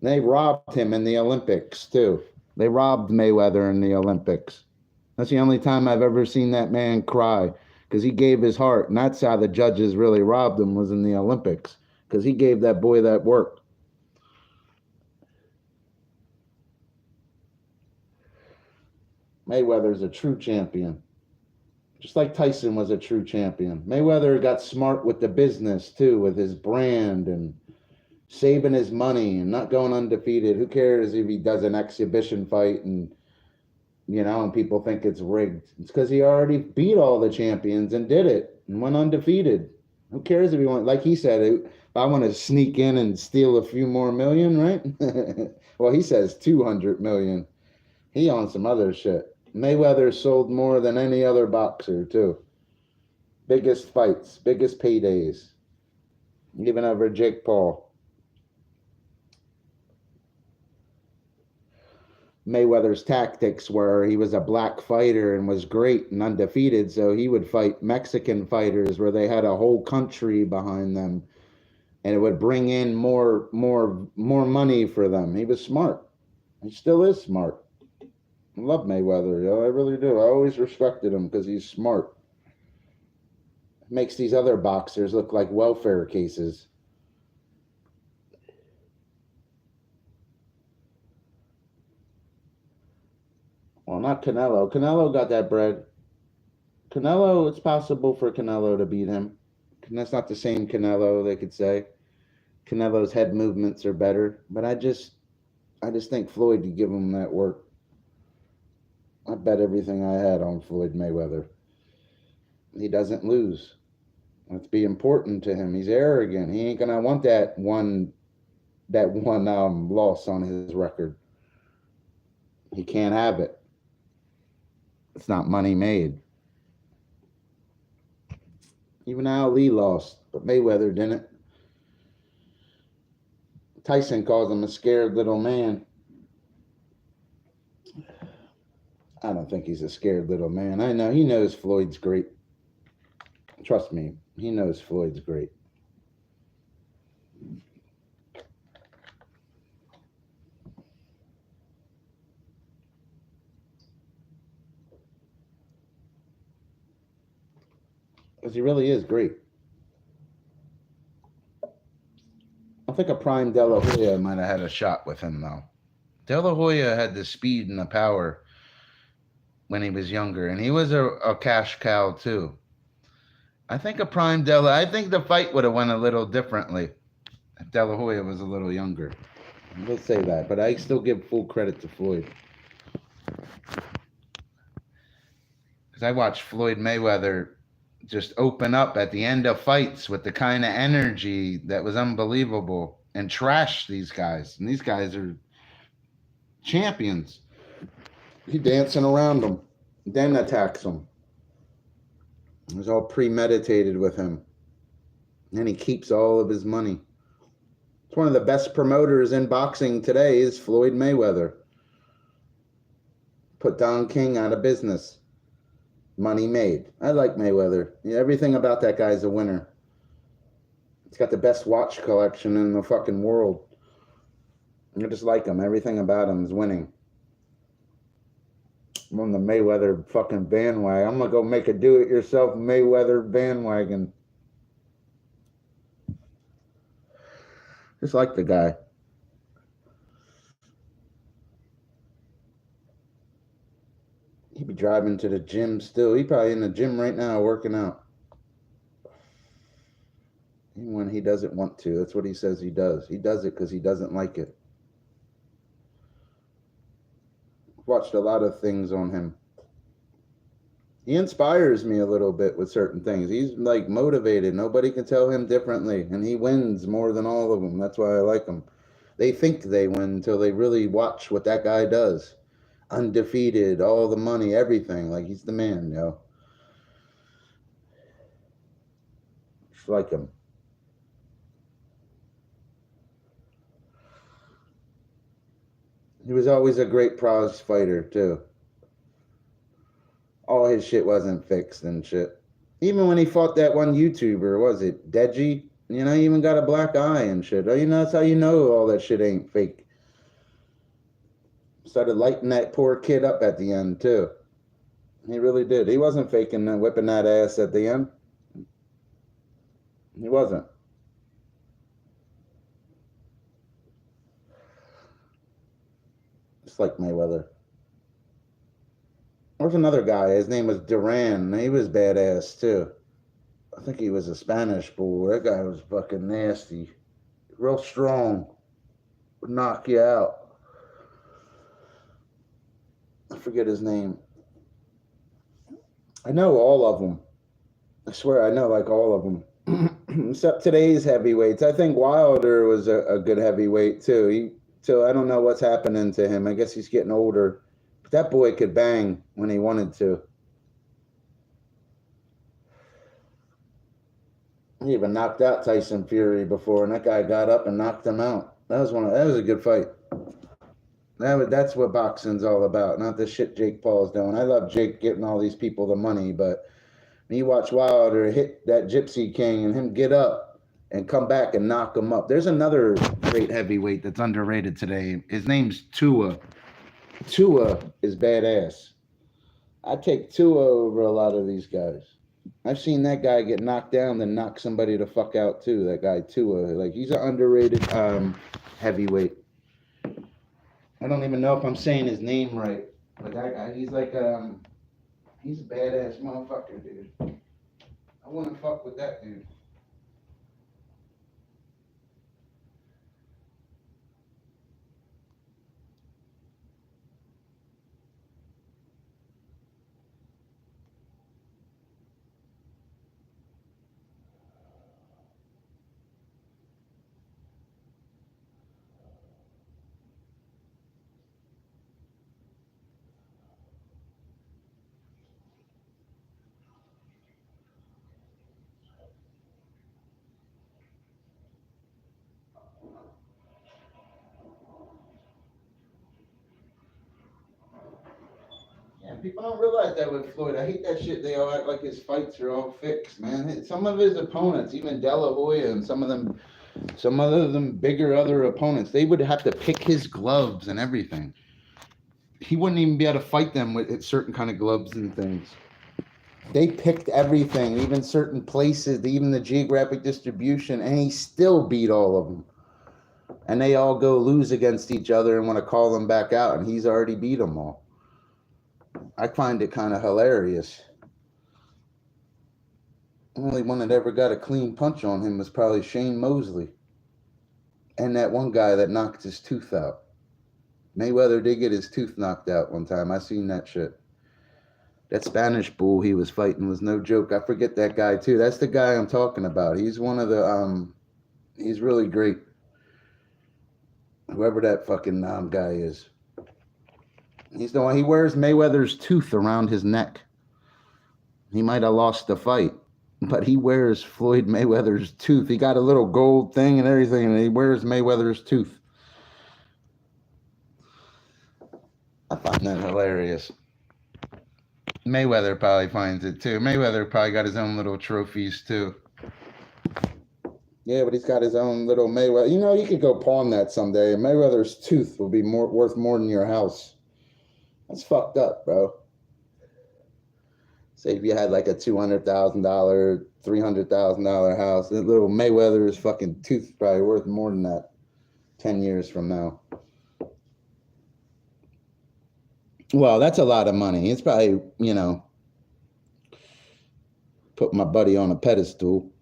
[SPEAKER 1] They robbed him in the Olympics too. They robbed Mayweather in the Olympics. That's the only time I've ever seen that man cry because he gave his heart, and that's how the judges really robbed him was in the Olympics because he gave that boy that work. Mayweather's a true champion, just like Tyson was a true champion. Mayweather got smart with the business too, with his brand and saving his money and not going undefeated. Who cares if he does an exhibition fight and people think it's rigged? It's because he already beat all the champions and did it and went undefeated. Who cares if he want? Like he said, if I want to sneak in and steal a few more million, right? Well, he says 200 million. He on some other shit. Mayweather sold more than any other boxer too. Biggest fights, biggest paydays, even over Jake Paul. Mayweather's tactics were he was a black fighter and was great and undefeated, so he would fight Mexican fighters where they had a whole country behind them, and it would bring in more money for them. He was smart. He still is smart. I love Mayweather, I really do. I always respected him because he's smart. Makes these other boxers look like welfare cases. Well, not Canelo. Canelo got that bread. Canelo, it's possible for Canelo to beat him. That's not the same Canelo, they could say. Canelo's head movements are better, but I just think Floyd could give him that work. I bet everything I had on Floyd Mayweather. He doesn't lose. Let's be important to him. He's arrogant. He ain't gonna want that one loss on his record. He can't have it. It's not money made. Even Ali lost, but Mayweather didn't. Tyson calls him a scared little man. I don't think he's a scared little man. I know he knows Floyd's great. Trust me, he knows Floyd's great. Because he really is great. I think a prime De La Hoya might have had a shot with him, though. De La Hoya had the speed and the power when he was younger, and he was a cash cow, too. I think the fight would have went a little differently if De La Hoya was a little younger. We'll say that, but I still give full credit to Floyd. Because I watched Floyd Mayweather just open up at the end of fights with the kind of energy that was unbelievable and trash these guys. And these guys are champions. He dancing around them, then attacks them. It was all premeditated with him. And he keeps all of his money. It's one of the best promoters in boxing today is Floyd Mayweather. Put Don King out of business. Money made. I like Mayweather. Everything about that guy's a winner. He's got the best watch collection in the fucking world. I just like him. Everything about him is winning. I'm on the Mayweather fucking bandwagon. I'm gonna go make a do-it-yourself Mayweather bandwagon. Just like the guy. He'd be driving to the gym still. He probably in the gym right now working out. Even when he doesn't want to. That's what he says he does. He does it because he doesn't like it. Watched a lot of things on him. He inspires me a little bit with certain things. He's like motivated. Nobody can tell him differently, and he wins more than all of them. That's why I like him. They think they win until they really watch what that guy does. Undefeated, all the money, everything. Like he's the man, yo. Just like him. He was always a great prize fighter too. All his shit wasn't fixed and shit. Even when he fought that one YouTuber, was it Deji? You know, he even got a black eye and shit. You know, that's how you know all that shit ain't fake. Started lighting that poor kid up at the end too. He really did. He wasn't faking and whipping that ass at the end. He wasn't. Just like Mayweather. There's another guy. His name was Duran. He was badass too. I think he was a Spanish bull. That guy was fucking nasty. Real strong. Would knock you out. I forget his name. I know all of them. I swear I know like all of them. Except today's heavyweights. I think Wilder was a good heavyweight too. So I don't know what's happening to him. I guess he's getting older. But that boy could bang when he wanted to. He even knocked out Tyson Fury before, and that guy got up and knocked him out. That was a good fight. That's what boxing's all about, not the shit Jake Paul's doing. I love Jake getting all these people the money, but when you watch Wilder hit that Gypsy King and him get up and come back and knock him up. There's another great heavyweight that's underrated today. His name's Tua. Tua is badass. I take Tua over a lot of these guys. I've seen that guy get knocked down, then knock somebody the fuck out too. That guy Tua, like he's an underrated heavyweight. I don't even know if I'm saying his name right, but that guy, he's a badass motherfucker, dude. I wouldn't fuck with that dude. Yeah, people don't realize that with Floyd. I hate that shit. They all act like his fights are all fixed, man. Some of his opponents, even De La Hoya and some of them bigger other opponents, they would have to pick his gloves and everything. He wouldn't even be able to fight them with certain kind of gloves and things. They picked everything, even certain places, even the geographic distribution, and he still beat all of them. And they all go lose against each other and want to call them back out, and he's already beat them all. I find it kind of hilarious. The only one that ever got a clean punch on him was probably Shane Mosley. And that one guy that knocked his tooth out. Mayweather did get his tooth knocked out one time. I seen that shit. That Spanish bull he was fighting was no joke. I forget that guy too. That's the guy I'm talking about. He's one of the he's really great. Whoever that fucking guy is. He's the one. He wears Mayweather's tooth around his neck. He might have lost the fight, but he wears Floyd Mayweather's tooth. He got a little gold thing and everything, and he wears Mayweather's tooth. I find that hilarious. Mayweather probably finds it too. Mayweather probably got his own little trophies too. Yeah, but he's got his own little Mayweather. You know, you could go pawn that someday. Mayweather's tooth will be worth more than your house. That's fucked up, bro. Say if you had like a $200,000, $300,000 house, that little Mayweather's fucking tooth is probably worth more than that 10 years from now. Well, that's a lot of money. It's probably, put my buddy on a pedestal.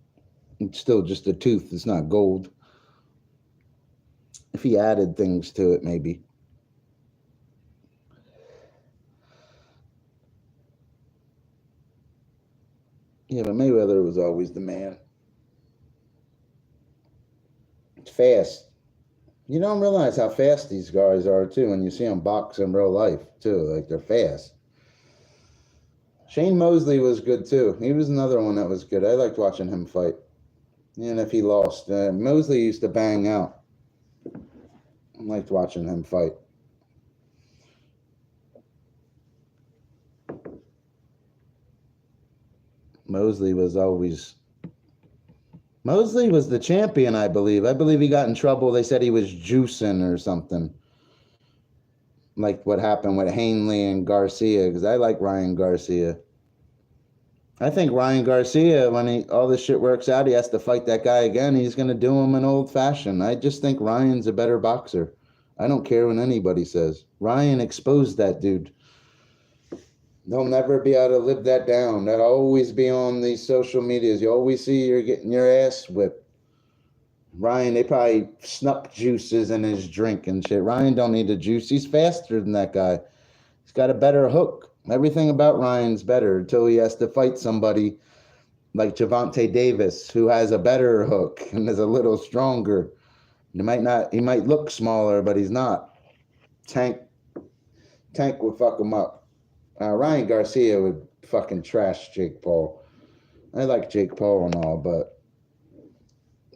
[SPEAKER 1] It's still just a tooth. It's not gold. If he added things to it, maybe. Yeah, but Mayweather was always the man. Fast. You don't realize how fast these guys are, too, when you see them box in real life, too. Like, they're fast. Shane Mosley was good, too. He was another one that was good. I liked watching him fight. And if he lost, Mosley used to bang out. I liked watching him fight. Mosley was the champion, I believe. I believe he got in trouble. They said he was juicing or something. Like what happened with Hanley and Garcia, because I like Ryan Garcia. I think Ryan Garcia, when all this shit works out, he has to fight that guy again. He's going to do him an old fashioned. I just think Ryan's a better boxer. I don't care what anybody says. Ryan exposed that dude. They'll never be able to live that down. That'll always be on these social medias. You always see you're getting your ass whipped. Ryan, they probably snuck juices in his drink and shit. Ryan don't need the juice. He's faster than that guy. He's got a better hook. Everything about Ryan's better until he has to fight somebody like Gervonta Davis, who has a better hook and is a little stronger. He might look smaller, but he's not. Tank would fuck him up. Ryan Garcia would fucking trash Jake Paul. I like Jake Paul and all, but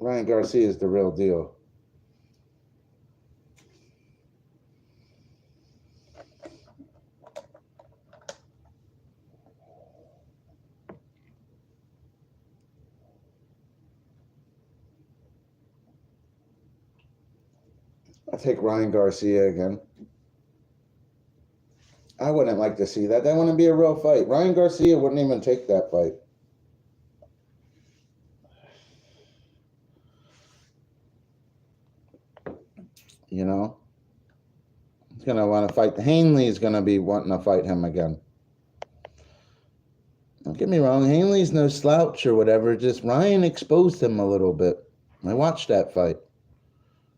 [SPEAKER 1] Ryan Garcia is the real deal. I'll take Ryan Garcia again. I wouldn't like to see that. That wouldn't be a real fight. Ryan Garcia wouldn't even take that fight. You know? He's going to want to fight. Hanley's going to be wanting to fight him again. Don't get me wrong. Hanley's no slouch or whatever. Just Ryan exposed him a little bit. I watched that fight.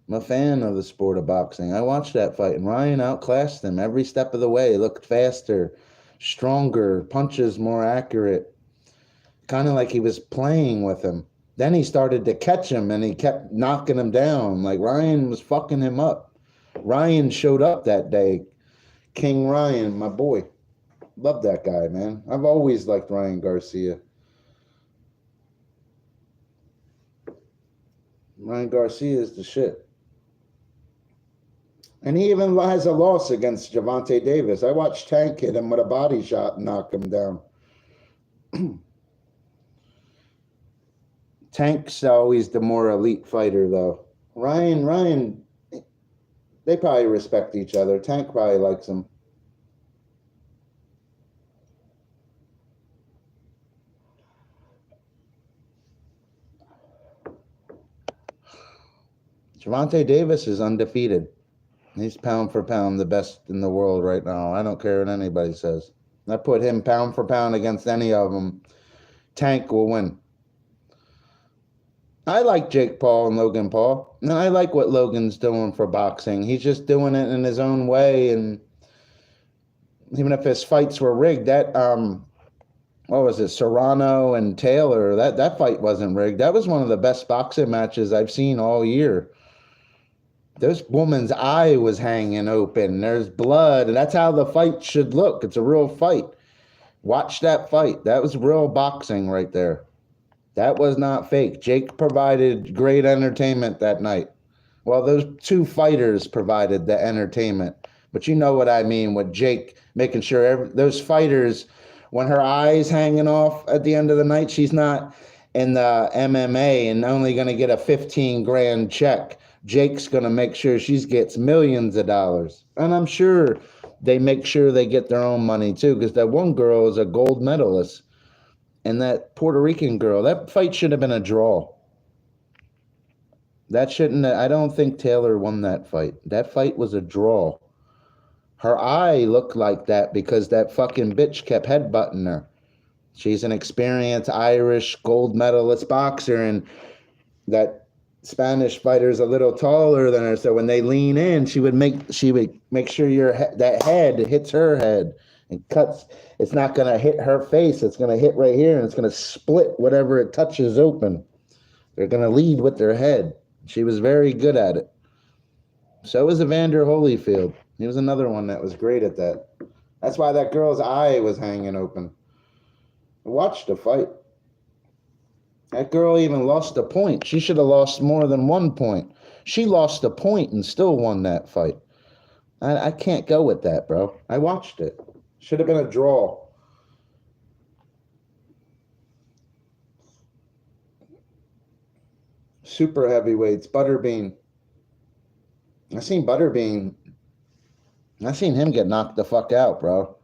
[SPEAKER 1] I'm a fan of the sport of boxing. I watched that fight, and Ryan outclassed him every step of the way. Looked faster, stronger, punches more accurate. Kind of like he was playing with him. Then he started to catch him, and he kept knocking him down. Like Ryan was fucking him up. Ryan showed up that day. King Ryan, my boy. Love that guy, man. I've always liked Ryan Garcia. Ryan Garcia is the shit. And he even has a loss against Gervonta Davis. I watched Tank hit him with a body shot and knock him down. Tank's always the more elite fighter, though. Ryan, they probably respect each other. Tank probably likes him. Gervonta Davis is undefeated. He's pound for pound the best in the world right now. I don't care what anybody says. I put him pound for pound against any of them. Tank will win. I like Jake Paul and Logan Paul. And I like what Logan's doing for boxing. He's just doing it in his own way. And even if his fights were rigged, that what was it, Serrano and Taylor, that fight wasn't rigged. That was one of the best boxing matches I've seen all year. This woman's eye was hanging open. There's blood, and that's how the fight should look. It's a real fight. Watch that fight. That was real boxing right there. That was not fake. Jake provided great entertainment that night. Well, those two fighters provided the entertainment. But you know what I mean with Jake making sure those fighters, when her eye's hanging off at the end of the night, she's not in the MMA and only going to get a 15 grand check. Jake's going to make sure she gets millions of dollars. And I'm sure they make sure they get their own money too, because that one girl is a gold medalist. And that Puerto Rican girl, that fight should have been a draw. I don't think Taylor won that fight. That fight was a draw. Her eye looked like that because that fucking bitch kept headbutting her. She's an experienced Irish gold medalist boxer, and that Spanish fighter's a little taller than her. So when they lean in, she would make sure that head hits her head and cuts. It's not going to hit her face. It's going to hit right here, and it's going to split whatever it touches open. They're going to lead with their head. She was very good at it. So was Evander Holyfield. He was another one that was great at that. That's why that girl's eye was hanging open. I watched the fight. That girl even lost a point. She should have lost more than 1 point. She lost a point and still won that fight. I can't go with that, bro. I watched it. Should have been a draw. Super heavyweights. Butterbean. I seen him get knocked the fuck out, bro.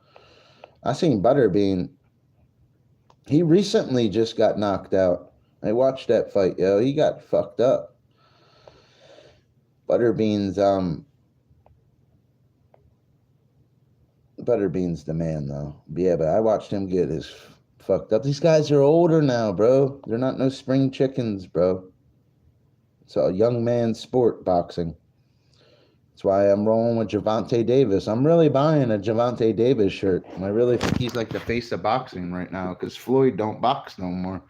[SPEAKER 1] I seen Butterbean. He recently just got knocked out. I watched that fight, yo. He got fucked up. Butterbean's the man, though. Yeah, but I watched him get his fucked up. These guys are older now, bro. They're not no spring chickens, bro. It's a young man sport, boxing. That's why I'm rolling with Gervonta Davis. I'm really buying a Gervonta Davis shirt. I really think he's like the face of boxing right now because Floyd don't box no more.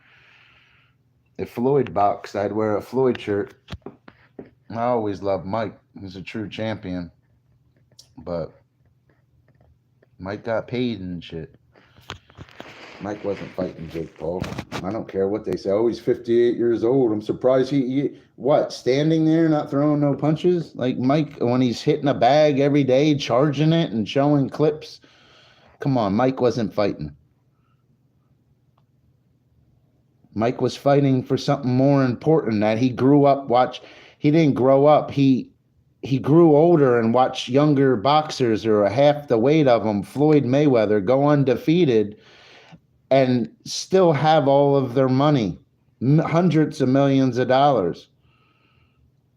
[SPEAKER 1] If Floyd boxed, I'd wear a Floyd shirt. I always loved Mike. He's a true champion. But Mike got paid and shit. Mike wasn't fighting Jake Paul. I don't care what they say. Oh, he's 58 years old. I'm surprised he what, standing there not throwing no punches? Like Mike, when he's hitting a bag every day, charging it and showing clips. Come on, Mike wasn't fighting. Mike was fighting for something more important that he grew up, he didn't grow up. He grew older and watched younger boxers who are half the weight of him, Floyd Mayweather, go undefeated and still have all of their money, hundreds of millions of dollars.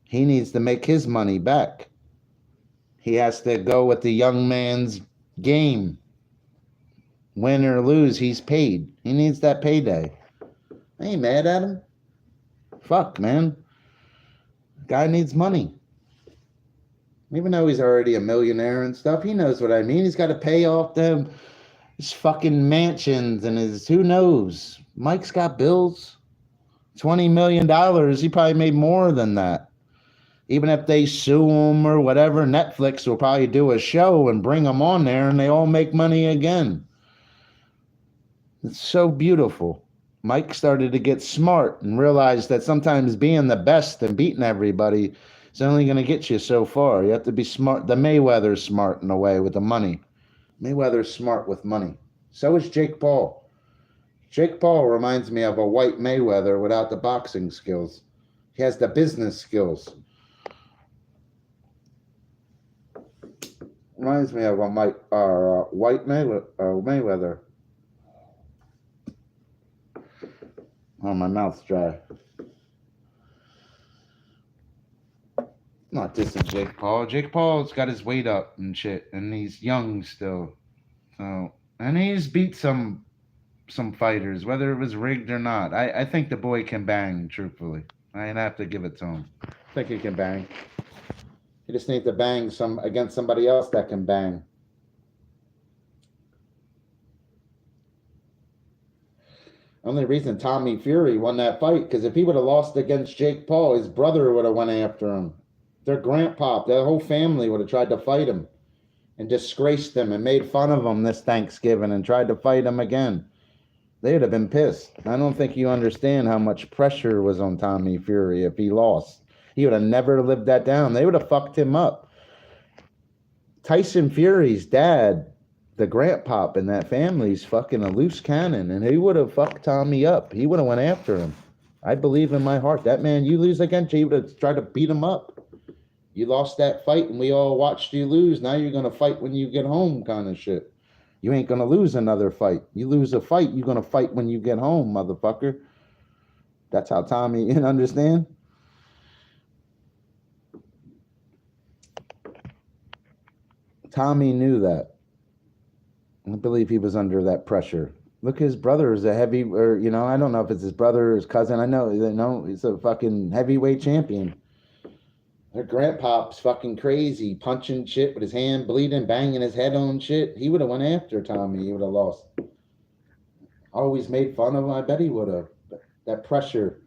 [SPEAKER 1] He needs to make his money back. He has to go with the young man's game. Win or lose, he's paid. He needs that payday. I ain't mad at him. Fuck, man. Guy needs money. Even though he's already a millionaire and stuff, he knows what I mean. He's got to pay off them his fucking mansions and his who knows. Mike's got bills. $20 million. He probably made more than that. Even if they sue him or whatever, Netflix will probably do a show and bring him on there and they all make money again. It's so beautiful. Mike started to get smart and realized that sometimes being the best and beating everybody is only going to get you so far. You have to be smart. The Mayweather's smart in a way with the money. Mayweather's smart with money. So is Jake Paul. Jake Paul reminds me of a white Mayweather without the boxing skills. He has the business skills. Reminds me of a white Mayweather. Oh, my mouth's dry. Not dissing Jake Paul. Jake Paul's got his weight up and shit, and he's young still. So, and he's beat some fighters, whether it was rigged or not. I think the boy can bang, truthfully. I'd have to give it to him. I think he can bang. You just need to bang against somebody else that can bang. Only reason Tommy Fury won that fight, because if he would have lost against Jake Paul, his brother would have went after him. Their grandpa, their whole family would have tried to fight him and disgraced him and made fun of him this Thanksgiving and tried to fight him again. They would have been pissed. I don't think you understand how much pressure was on Tommy Fury if he lost. He would have never lived that down. They would have fucked him up. Tyson Fury's dad, the grandpop in that family's fucking a loose cannon, and he would have fucked Tommy up. He would have went after him. I believe in my heart. That man, you lose against him, he would have tried to beat him up. You lost that fight, and we all watched you lose. Now you're going to fight when you get home kind of shit. You ain't going to lose another fight. You lose a fight, you're going to fight when you get home, motherfucker. That's how Tommy, you understand? Tommy knew that. I believe he was under that pressure. Look, his brother is a heavy, or, I don't know if it's his brother or his cousin. I know, he's a fucking heavyweight champion. Her grandpop's fucking crazy, punching shit with his hand bleeding, banging his head on shit. He would have went after Tommy. He would have lost. Always made fun of him. I bet he would have. That pressure.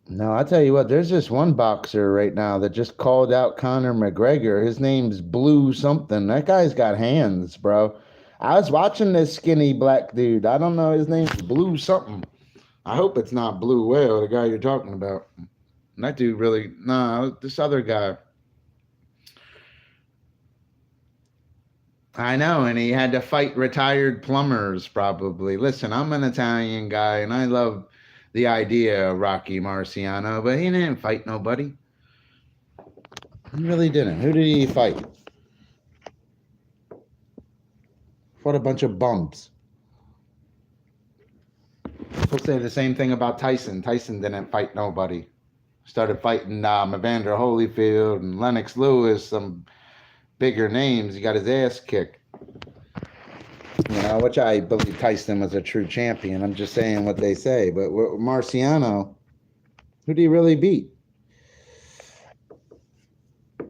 [SPEAKER 1] No, I'll tell you what, there's this one boxer right now that just called out Conor McGregor. His name's Blue something. That guy's got hands, bro. I was watching this skinny black dude. I don't know, his name's Blue something. I hope it's not Blue Whale, the guy you're talking about. That dude really, no, this other guy. I know, and he had to fight retired plumbers probably. Listen, I'm an Italian guy, and I love the idea of Rocky Marciano, but he didn't fight nobody. He really didn't. Who did he fight? Fought a bunch of bumps. People say the same thing about Tyson. Tyson didn't fight nobody. Started fighting Evander Holyfield and Lennox Lewis, some bigger names. He got his ass kicked. You know, which I believe Tyson was a true champion. I'm just saying what they say. But Marciano, who did he really beat? I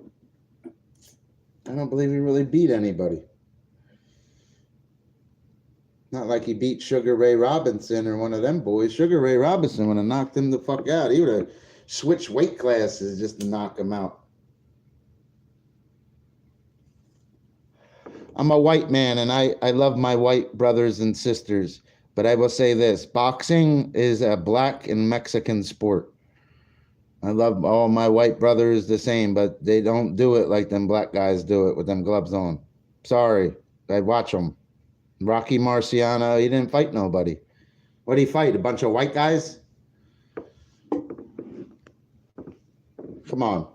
[SPEAKER 1] don't believe he really beat anybody. Not like he beat Sugar Ray Robinson or one of them boys. Sugar Ray Robinson would have knocked him the fuck out. He would have switched weight classes just to knock him out. I'm a white man, and I love my white brothers and sisters. But I will say this, boxing is a black and Mexican sport. I love all my white brothers the same, but they don't do it like them black guys do it with them gloves on. Sorry, I watch them. Rocky Marciano, he didn't fight nobody. What did he fight? A bunch of white guys? Come on.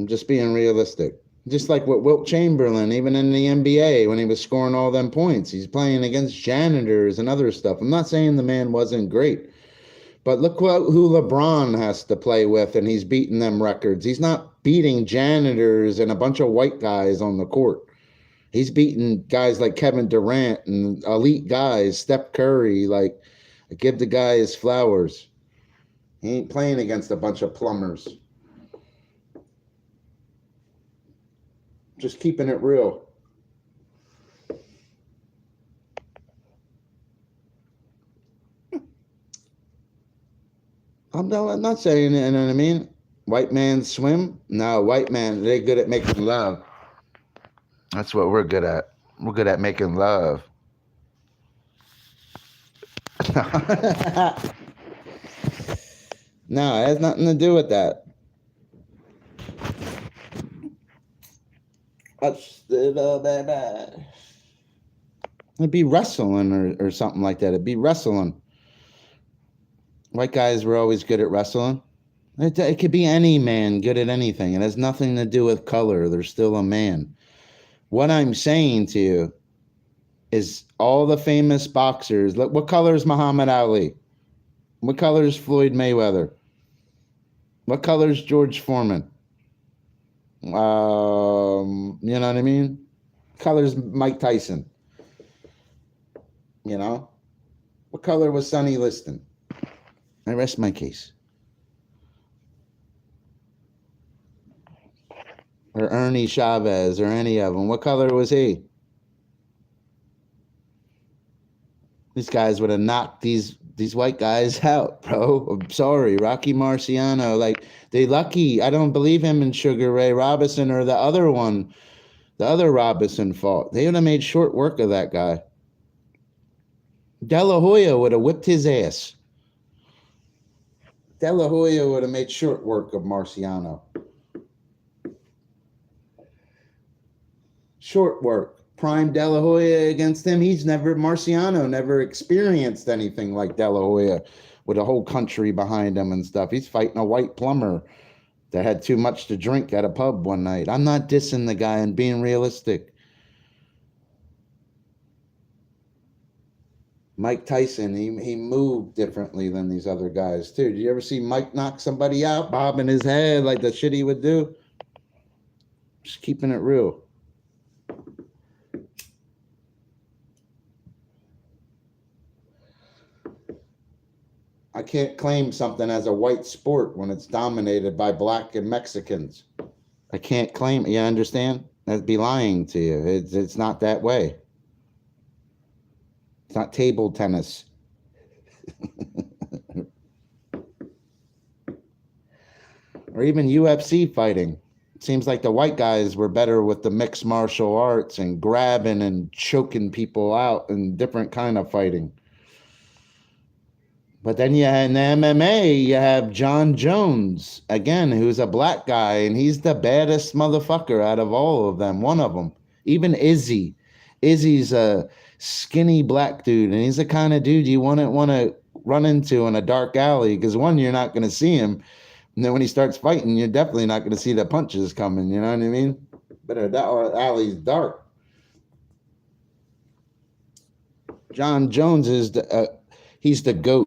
[SPEAKER 1] I'm just being realistic. Just like with Wilt Chamberlain, even in the NBA, when he was scoring all them points, he's playing against janitors and other stuff. I'm not saying the man wasn't great, but look who LeBron has to play with, and he's beating them records. He's not beating janitors and a bunch of white guys on the court. He's beating guys like Kevin Durant and elite guys, Steph Curry. Like, give the guy his flowers. He ain't playing against a bunch of plumbers. Just keeping it real. I'm not saying it, you know what I mean? White man swim? No, white man, they're good at making love. That's what we're good at. We're good at making love. No, it has nothing to do with that. It'd be wrestling or something like that. It'd be wrestling. White guys were always good at wrestling. It could be any man good at anything. It has nothing to do with color. They're still a man. What I'm saying to you is all the famous boxers. Look, what color is Muhammad Ali? What color is Floyd Mayweather? What color is George Foreman? You know what I mean? Color's Mike Tyson. You know? What color was Sonny Liston? I rest my case. Or Ernie Chavez or any of them. What color was he? These guys would have knocked these white guys out, bro. I'm sorry. Rocky Marciano, like, they lucky. I don't believe him and Sugar Ray Robinson or the other one. The other Robinson fought. They would have made short work of that guy. De La Hoya would have whipped his ass. De La Hoya would have made short work of Marciano. Short work. Prime De La Hoya against him. Marciano never experienced anything like De La Hoya with a whole country behind him and stuff. He's fighting a white plumber that had too much to drink at a pub one night. I'm not dissing the guy and being realistic. Mike Tyson, he moved differently than these other guys too. Did you ever see Mike knock somebody out, bobbing his head like the shit he would do? Just keeping it real. I can't claim something as a white sport when it's dominated by black and Mexicans. I can't claim, you understand? That'd be lying to you. It's not that way. It's not table tennis. Or even UFC fighting. It seems like the white guys were better with the mixed martial arts and grabbing and choking people out and different kind of fighting. But then in the MMA, you have John Jones, again, who's a black guy, and he's the baddest motherfucker out of all of them, one of them. Even Izzy. Izzy's a skinny black dude, and he's the kind of dude you want to run into in a dark alley, because one, you're not going to see him, and then when he starts fighting, you're definitely not going to see the punches coming, you know what I mean? But that alley's dark. John Jones is he's the GOAT.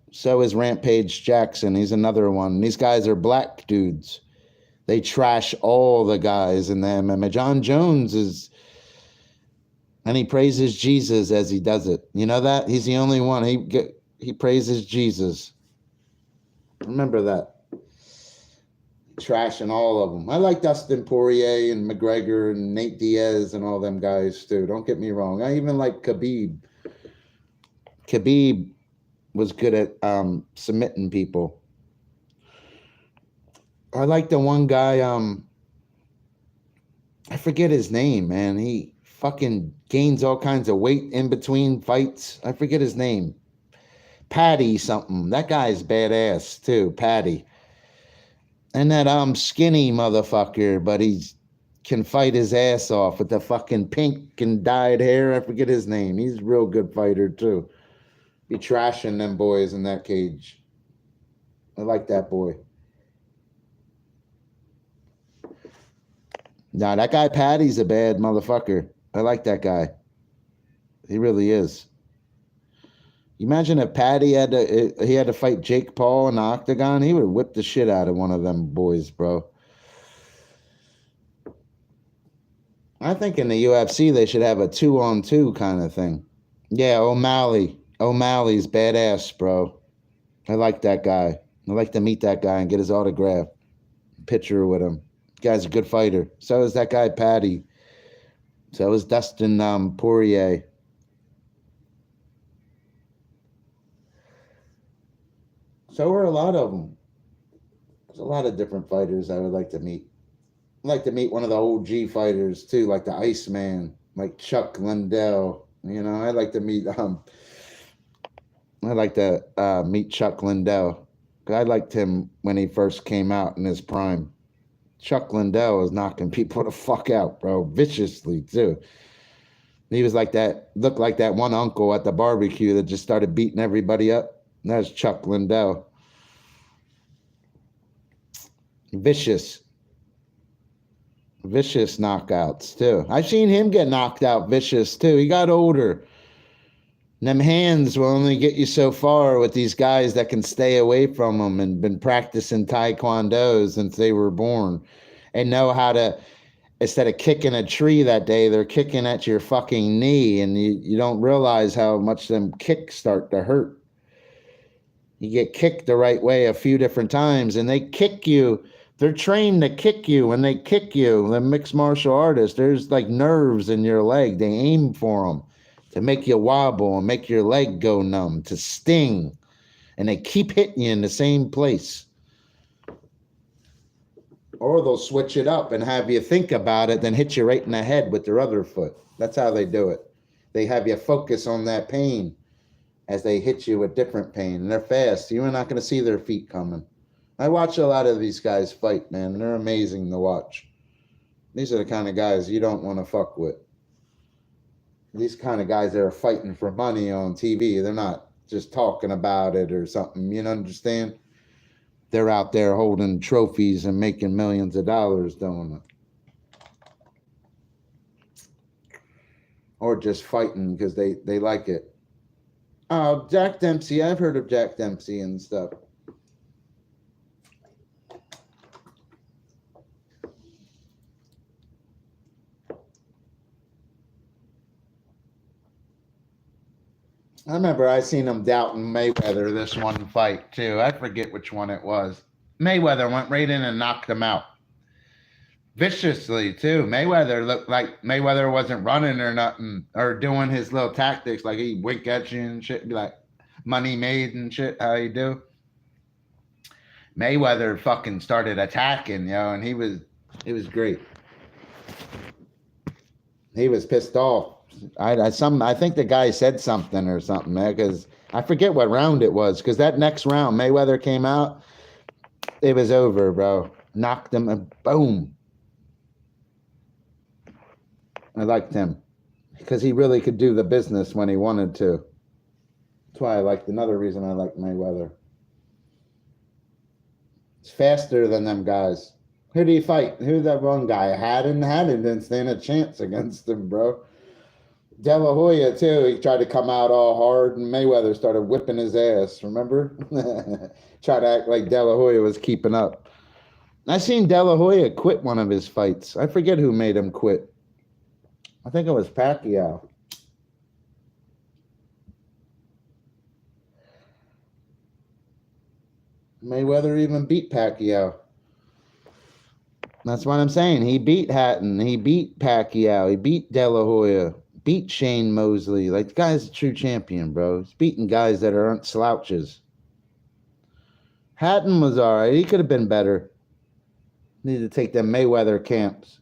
[SPEAKER 1] So is Rampage Jackson. He's another one. These guys are black dudes. They trash all the guys in the MMA. John Jones is, and he praises Jesus as he does it. You know that? He's the only one. He praises Jesus. Remember that. Trashing all of them. I like Dustin Poirier and McGregor and Nate Diaz and all them guys too. Don't get me wrong. I even like Khabib. Khabib was good at submitting people. I like the one guy, I forget his name, man. He fucking gains all kinds of weight in between fights. I forget his name. Patty something. That guy's badass too, Patty. And that skinny motherfucker, but he can fight his ass off with the fucking pink and dyed hair. I forget his name. He's a real good fighter too. Be trashing them boys in that cage. I like that boy. Nah, that guy Patty's a bad motherfucker. I like that guy. He really is. Imagine if Patty had to fight Jake Paul in the octagon. He would have whipped the shit out of one of them boys, bro. I think in the UFC they should have a 2-on-2 kind of thing. Yeah, O'Malley. O'Malley's badass, bro. I like that guy. I'd like to meet that guy and get his autograph. Picture with him. Guy's a good fighter. So is that guy Patty. So is Dustin Poirier. So are a lot of them. There's a lot of different fighters I would like to meet. I'd like to meet one of the OG fighters too, like the Iceman, like Chuck Liddell. You know, I'd like to meet meet Chuck Liddell. I liked him when he first came out in his prime. Chuck Liddell was knocking people the fuck out, bro, viciously too. He was like that, looked like that one uncle at the barbecue that just started beating everybody up. That's Chuck Liddell. Vicious knockouts too. I've seen him get knocked out vicious too. He got older. And them hands will only get you so far with these guys that can stay away from them and been practicing Taekwondo since they were born and know how to, instead of kicking a tree that day, they're kicking at your fucking knee, and you don't realize how much them kicks start to hurt. You get kicked the right way a few different times and they kick you. They're trained to kick you. When they kick you, the mixed martial artists, there's like nerves in your leg. They aim for them to make you wobble and make your leg go numb, to sting. And they keep hitting you in the same place. Or they'll switch it up and have you think about it, then hit you right in the head with their other foot. That's how they do it. They have you focus on that pain as they hit you with different pain. And they're fast. You're not going to see their feet coming. I watch a lot of these guys fight, man. They're amazing to watch. These are the kind of guys you don't want to fuck with. These kind of guys that are fighting for money on TV, they're not just talking about it or something. You understand? They're out there holding trophies and making millions of dollars doing it. Or just fighting because they like it. Oh, Jack Dempsey. I've heard of Jack Dempsey and stuff. I remember I seen him doubting Mayweather this one fight too. I forget which one it was. Mayweather went right in and knocked him out. Viciously too. Mayweather looked like Mayweather wasn't running or nothing or doing his little tactics like he wink at you and shit, be like money made and shit. How you do? Mayweather fucking started attacking, and it was great. He was pissed off. I think the guy said something or something, man, because I forget what round it was. Because that next round, Mayweather came out, it was over, bro. Knocked him, and boom. I liked him because he really could do the business when he wanted to. That's why I liked. Another reason I like Mayweather. It's faster than them guys. Who do you fight? Who's that one guy? Haddon didn't stand a chance against him, bro. De La Hoya, too. He tried to come out all hard, and Mayweather started whipping his ass, remember? Tried to act like De La Hoya was keeping up. I seen De La Hoya quit one of his fights. I forget who made him quit. I think it was Pacquiao. Mayweather even beat Pacquiao. That's what I'm saying. He beat Hatton. He beat Pacquiao. He beat De La Hoya. Beat Shane Mosley. Like, the guy's a true champion, bro. He's beating guys that aren't slouches. Hatton was all right. He could have been better. Need to take them Mayweather camps.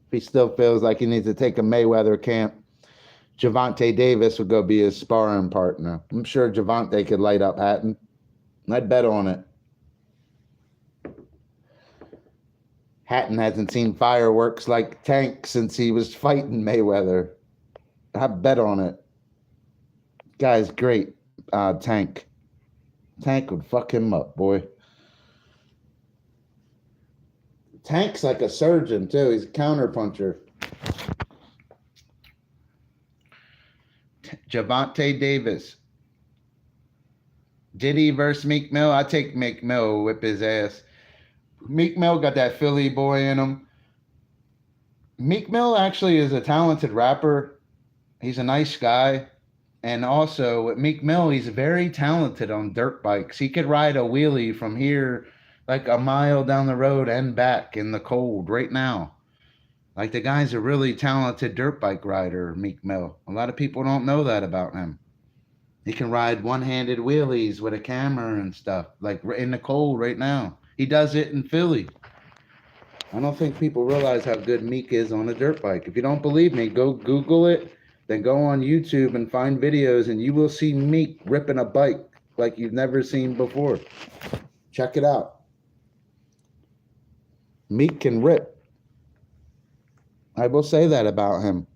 [SPEAKER 1] If he still feels like he needs to take a Mayweather camp, Gervonta Davis would go be his sparring partner. I'm sure Gervonta could light up Hatton. I'd bet on it. Hatton hasn't seen fireworks like Tank since he was fighting Mayweather. I bet on it. Guy's great, Tank. Tank would fuck him up, boy. Tank's like a surgeon, too. He's a counterpuncher. Gervonta Davis. Diddy versus Meek Mill. I take Meek Mill, whip his ass. Meek Mill got that Philly boy in him. Meek Mill actually is a talented rapper. He's a nice guy. And also, with Meek Mill, he's very talented on dirt bikes. He could ride a wheelie from here, like a mile down the road and back in the cold right now. Like, the guy's a really talented dirt bike rider, Meek Mill. A lot of people don't know that about him. He can ride one-handed wheelies with a camera and stuff, like in the cold right now. He does it in Philly. I don't think people realize how good Meek is on a dirt bike. If you don't believe me, go Google it, then go on YouTube and find videos, and you will see Meek ripping a bike like you've never seen before. Check it out. Meek can rip. I will say that about him.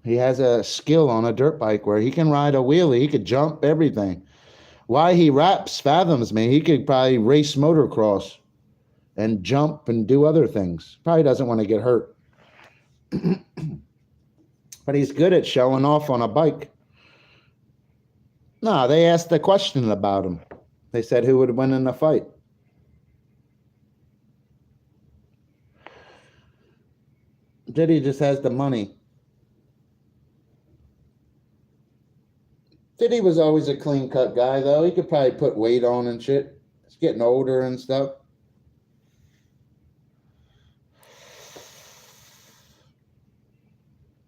[SPEAKER 1] He has a skill on a dirt bike where he can ride a wheelie, he could jump, everything. Why he raps fathoms me. He could probably race motocross and jump and do other things. Probably doesn't want to get hurt. But he's good at showing off on a bike. No, they asked a question about him. They said who would win in a fight. Diddy just has the money. Diddy was always a clean-cut guy, though. He could probably put weight on and shit. He's getting older and stuff.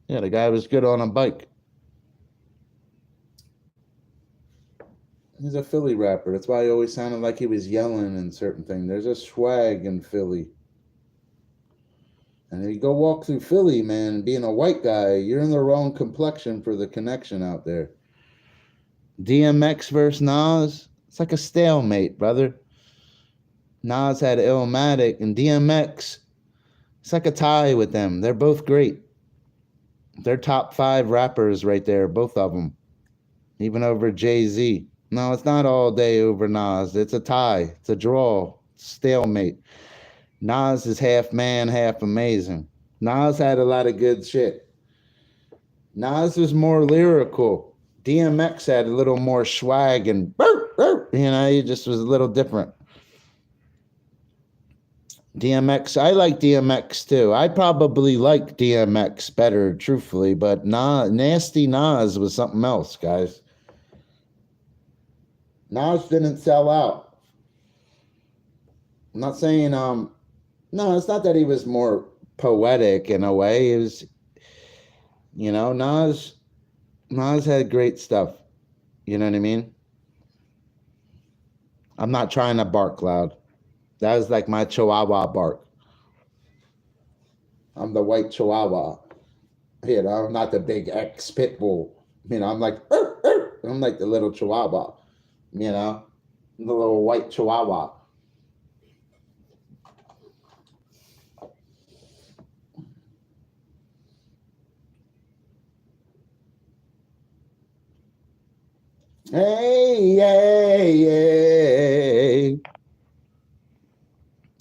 [SPEAKER 1] Yeah, the guy was good on a bike. He's a Philly rapper. That's why he always sounded like he was yelling and certain things. There's a swag in Philly. And if you go walk through Philly, man, being a white guy, you're in the wrong complexion for the connection out there. DMX versus Nas, it's like a stalemate, brother. Nas had Illmatic, and DMX, it's like a tie with them. They're both great. They're top 5 rappers right there, both of them. Even over Jay-Z. No, it's not all day over Nas. It's a tie. It's a draw. Stalemate. Nas is half man, half amazing. Nas had a lot of good shit. Nas was more lyrical. DMX had a little more swag and, he just was a little different. DMX, I like DMX too. I probably like DMX better, truthfully, but Nasty Nas was something else, guys. Nas didn't sell out. I'm not saying no, it's not that he was more poetic in a way. It was, Nas had great stuff. You know what I mean? I'm not trying to bark loud. That was like my Chihuahua bark. I'm the white Chihuahua. I'm not the big ex pit bull. I'm like, I'm like the little Chihuahua. The little white Chihuahua. Hey.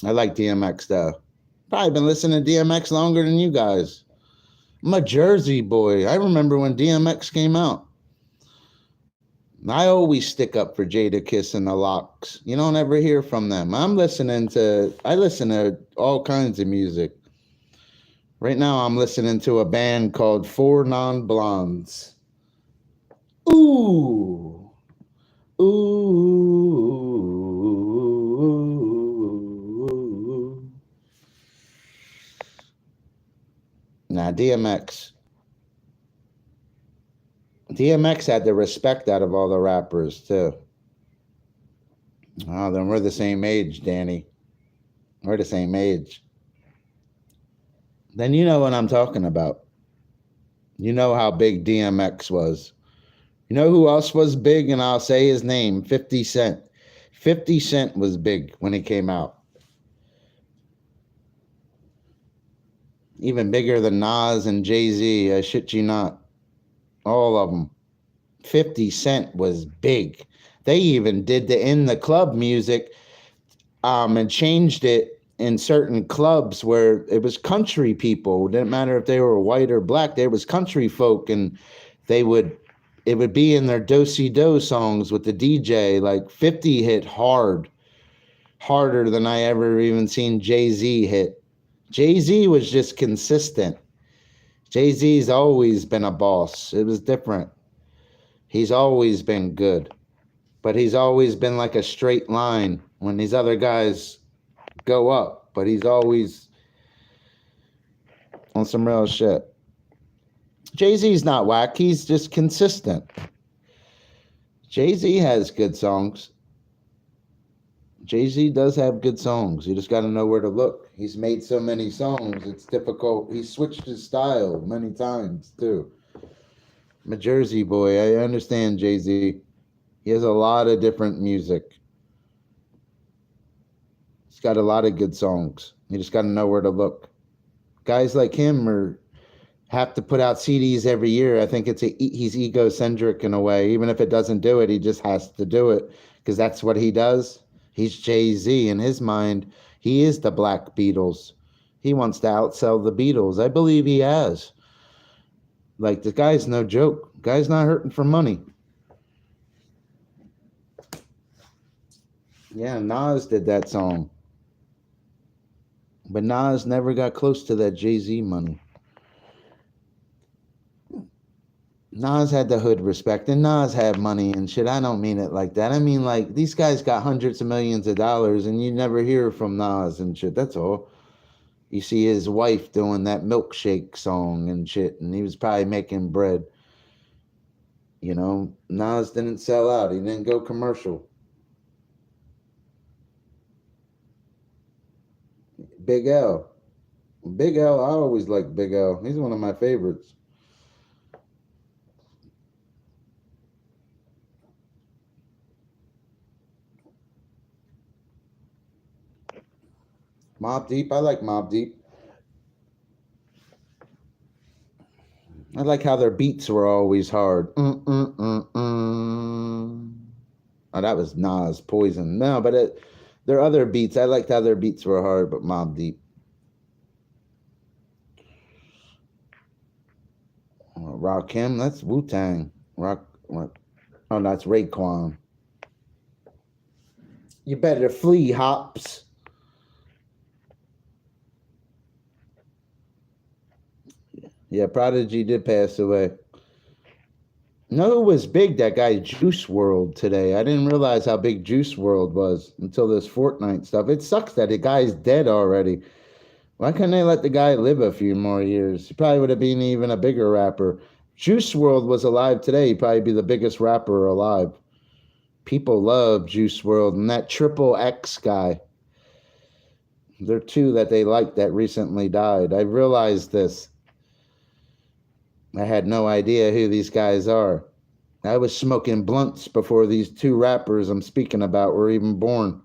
[SPEAKER 1] I like DMX though. Probably been listening to DMX longer than you guys. I'm a Jersey boy. I remember when DMX came out. I always stick up for Jadakiss and the Lox. You don't ever hear from them. I listen to all kinds of music. Right now I'm listening to a band called Four Non Blondes. Ooh. Now DMX had the respect out of all the rappers too. Oh, then we're the same age, Danny. We're the same age. Then you know what I'm talking about. You know how big DMX was. You know who else was big? And I'll say his name, 50 Cent. 50 Cent was big when he came out. Even bigger than Nas and Jay-Z. I shit you not. All of them. 50 Cent was big. They even did the In the Club music and changed it in certain clubs where it was country people. It didn't matter if they were white or black. There was country folk, and it would be in their do-si-do songs with the DJ. Like 50 hit harder than I ever even seen Jay-Z hit. Jay-Z was just consistent. Jay-Z's always been a boss. It was different. He's always been good. But he's always been like a straight line when these other guys go up. But he's always on some real shit. Jay-Z's not whack. He's just consistent. Jay-Z has good songs. Jay-Z does have good songs. You just got to know where to look. He's made so many songs. It's difficult. He switched his style many times, too. I'm a Jersey boy. I understand Jay-Z. He has a lot of different music. He's got a lot of good songs. You just got to know where to look. Guys like him have to put out CDs every year. I think he's egocentric in a way. Even if it doesn't do it, he just has to do it because that's what he does. He's Jay-Z. In his mind, he is the Black Beatles. He wants to outsell the Beatles. I believe he has. Like, the guy's no joke. The guy's not hurting for money. Yeah, Nas did that song. But Nas never got close to that Jay-Z money. Nas had the hood respect, and Nas had money and shit. I don't mean it like that. I mean, like, these guys got hundreds of millions of dollars, and you never hear from Nas and shit. That's all. You see his wife doing that milkshake song and shit, and he was probably making bread. Nas didn't sell out. He didn't go commercial. Big L. Big L, I always like Big L. He's one of my favorites. Mobb Deep, I like Mobb Deep. I like how their beats were always hard. Oh, that was Nas, Poison. No, but their other beats, I liked how their beats were hard, but Mobb Deep. Rakim, that's Wu-Tang. What? Oh, that's Raekwon. You better flee, Hops. Yeah, Prodigy did pass away. No, who was big? That guy Juice World today. I didn't realize how big Juice World was until this Fortnite stuff. It sucks that the guy's dead already. Why couldn't they let the guy live a few more years? He probably would have been even a bigger rapper. Juice World was alive today. He'd probably be the biggest rapper alive. People love Juice World and that Triple X guy. There are two that they like that recently died. I realized this. I had no idea who these guys are. I was smoking blunts before these two rappers I'm speaking about were even born.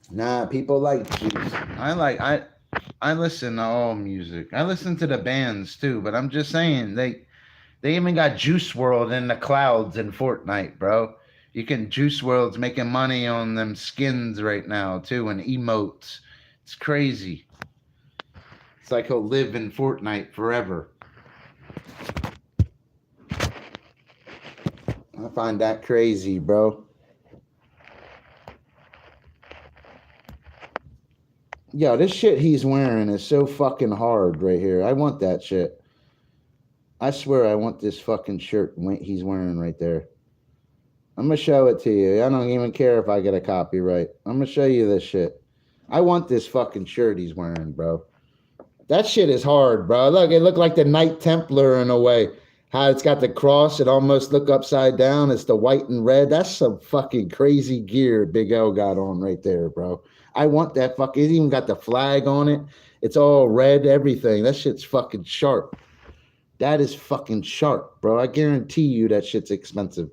[SPEAKER 1] Nah, people like Juice. I listen to all music. I listen to the bands too, but I'm just saying they even got Juice World in the clouds in Fortnite, bro. You can Juice World's making money on them skins right now too and emotes. It's crazy. It's like he'll live in Fortnite forever. I find that crazy, bro. Yo, this shit he's wearing is so fucking hard right here. I want that shit. I swear I want this fucking shirt he's wearing right there. I'm going to show it to you. I don't even care if I get a copyright. I'm going to show you this shit. I want this fucking shirt he's wearing, bro. That shit is hard, bro. Look, it looked like the Knight Templar in a way. How it's got the cross, it almost look upside down. It's the white and red. That's some fucking crazy gear Big L got on right there, bro. I want that fucking, it even got the flag on it. It's all red, everything. That shit's fucking sharp. That is fucking sharp, bro. I guarantee you that shit's expensive.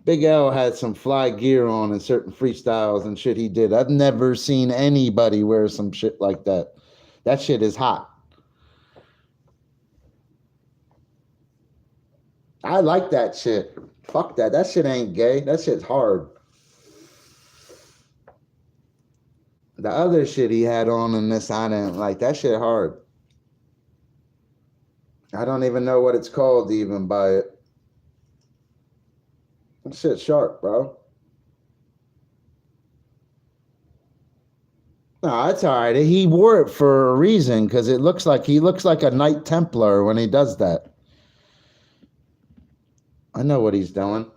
[SPEAKER 1] Big L had some fly gear on in certain freestyles and shit he did. I've never seen anybody wear some shit like that. That shit is hot. I like that shit. Fuck that. That shit ain't gay. That shit's hard. The other shit he had on in this, I didn't like. That shit hard. I don't even know what it's called to even buy it. That shit's sharp, bro. No, that's all right. He wore it for a reason because he looks like a Knight Templar when he does that. I know what he's doing.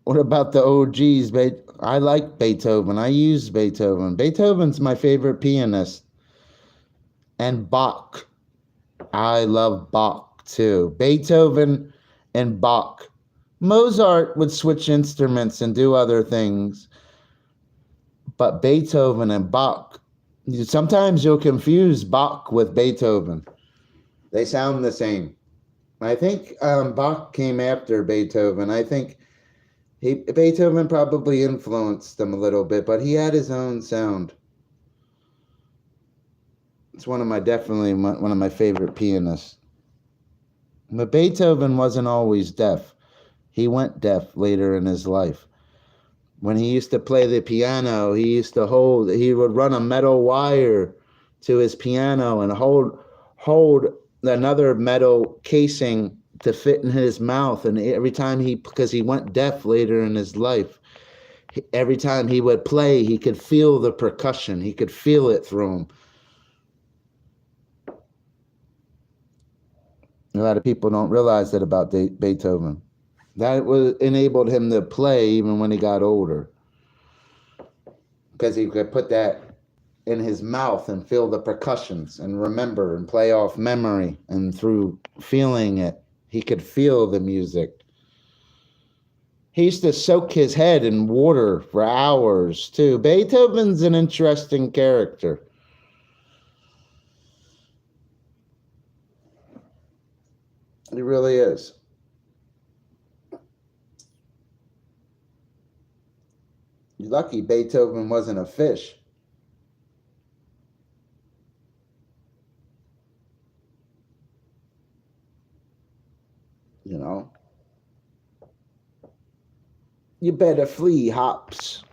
[SPEAKER 1] What about the OGs? I like Beethoven. I use Beethoven. Beethoven's my favorite pianist. And Bach. I love Bach too. Beethoven and Bach. Mozart would switch instruments and do other things. But Beethoven and Bach, sometimes you'll confuse Bach with Beethoven. They sound the same. I think Bach came after Beethoven. I think Beethoven probably influenced him a little bit, but he had his own sound. It's definitely one of my favorite pianists. But Beethoven wasn't always deaf. He went deaf later in his life. When he used to play the piano, he would run a metal wire to his piano and hold another metal casing to fit in his mouth. And every time because he went deaf later in his life, every time he would play, he could feel the percussion. He could feel it through him. A lot of people don't realize that about Beethoven. That enabled him to play even when he got older. because he could put that in his mouth and feel the percussions and remember and play off memory, and through feeling it, he could feel the music. He used to soak his head in water for hours, too. Beethoven's an interesting character. He really is. You're lucky Beethoven wasn't a fish. You know? You better flee, Hops.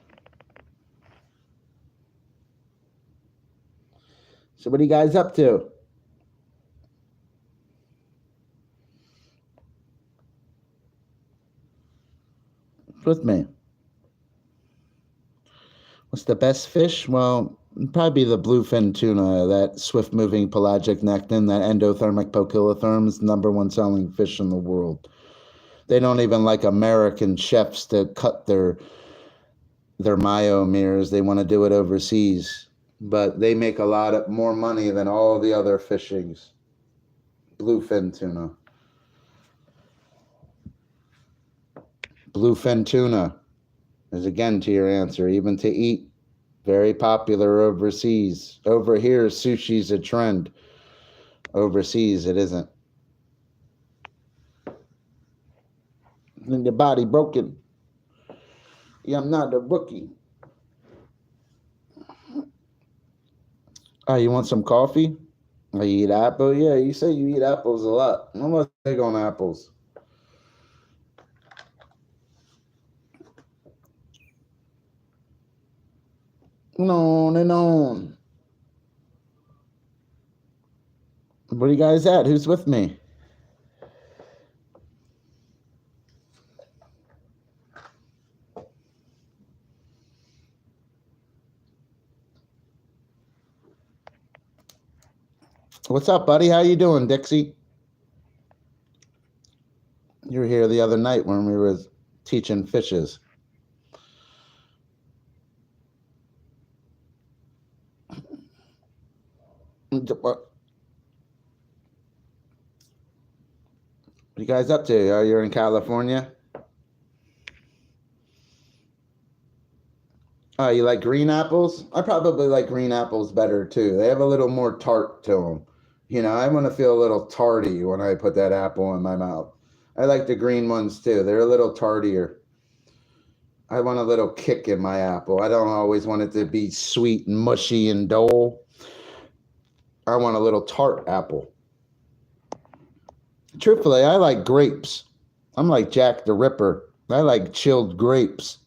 [SPEAKER 1] So what are you guys up to? With me. What's the best fish? Well, probably the bluefin tuna, that swift-moving pelagic nekton, that endothermic poikilotherms, #1 selling fish in the world. They don't even like American chefs to cut their myomeres. They want to do it overseas. But they make a lot more money than all the other fishings. Bluefin tuna. Bluefin tuna is, again, to your answer, even to eat. Very popular overseas. Over here, sushi's a trend. Overseas, it isn't. And your body broken. Yeah, I'm not a rookie. Oh, you want some coffee? Oh, you eat apple? Yeah, you say you eat apples a lot. I'm not big on apples. On and on. Where are you guys at? Who's with me? What's up, buddy? How you doing, Dixie? You were here the other night when we were teaching fishes. What you guys up to? Are you in California? Oh, you like green apples? I probably like green apples better too. They have a little more tart to them. You know, I want to feel a little tarty when I put that apple in my mouth. I like the green ones too. They're a little tartier. I want a little kick in my apple. I don't always want it to be sweet and mushy and dull. I want a little tart apple. Truthfully, I like grapes. I'm like Jack the Ripper. I like chilled grapes.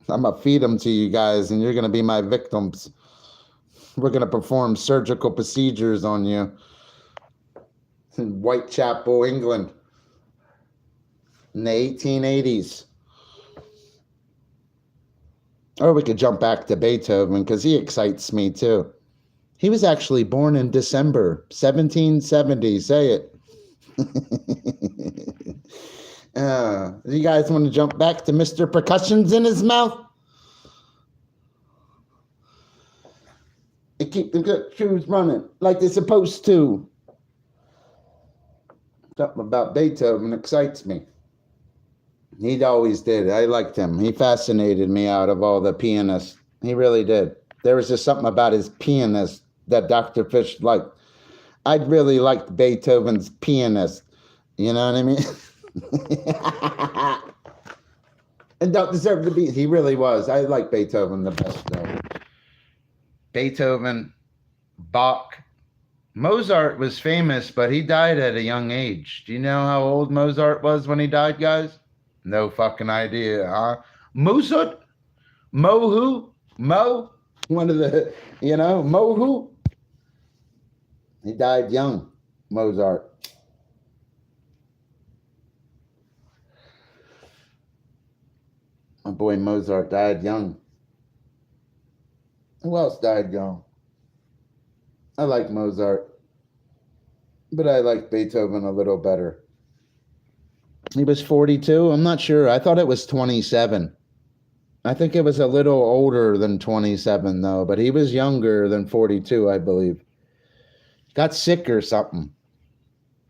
[SPEAKER 1] I'm going to feed them to you guys, and you're going to be my victims. We're going to perform surgical procedures on you in Whitechapel, England, in the 1880s. Or we could jump back to Beethoven, because he excites me too. He was actually born in December 1770. Say it. Do you guys want to jump back to Mr. Percussions in his mouth? They keep the shoes running like they're supposed to. Something about Beethoven excites me. He always did. I liked him. He fascinated me out of all the pianists. He really did. There was just something about his pianist that Dr. Fish liked. I'd really liked Beethoven's pianist. You know what I mean? And don't deserve to be. He really was. I like Beethoven the best, though. Beethoven, Bach. Mozart was famous, but he died at a young age. Do you know how old Mozart was when he died, guys? No fucking idea, huh? Mozart? Mo who? Mo? One of the, Mo who? He died young, Mozart. My boy Mozart died young. Who else died young? I like Mozart, but I like Beethoven a little better. He was 42? I'm not sure. I thought it was 27. I think it was a little older than 27 though, but he was younger than 42, I believe. Got sick or something.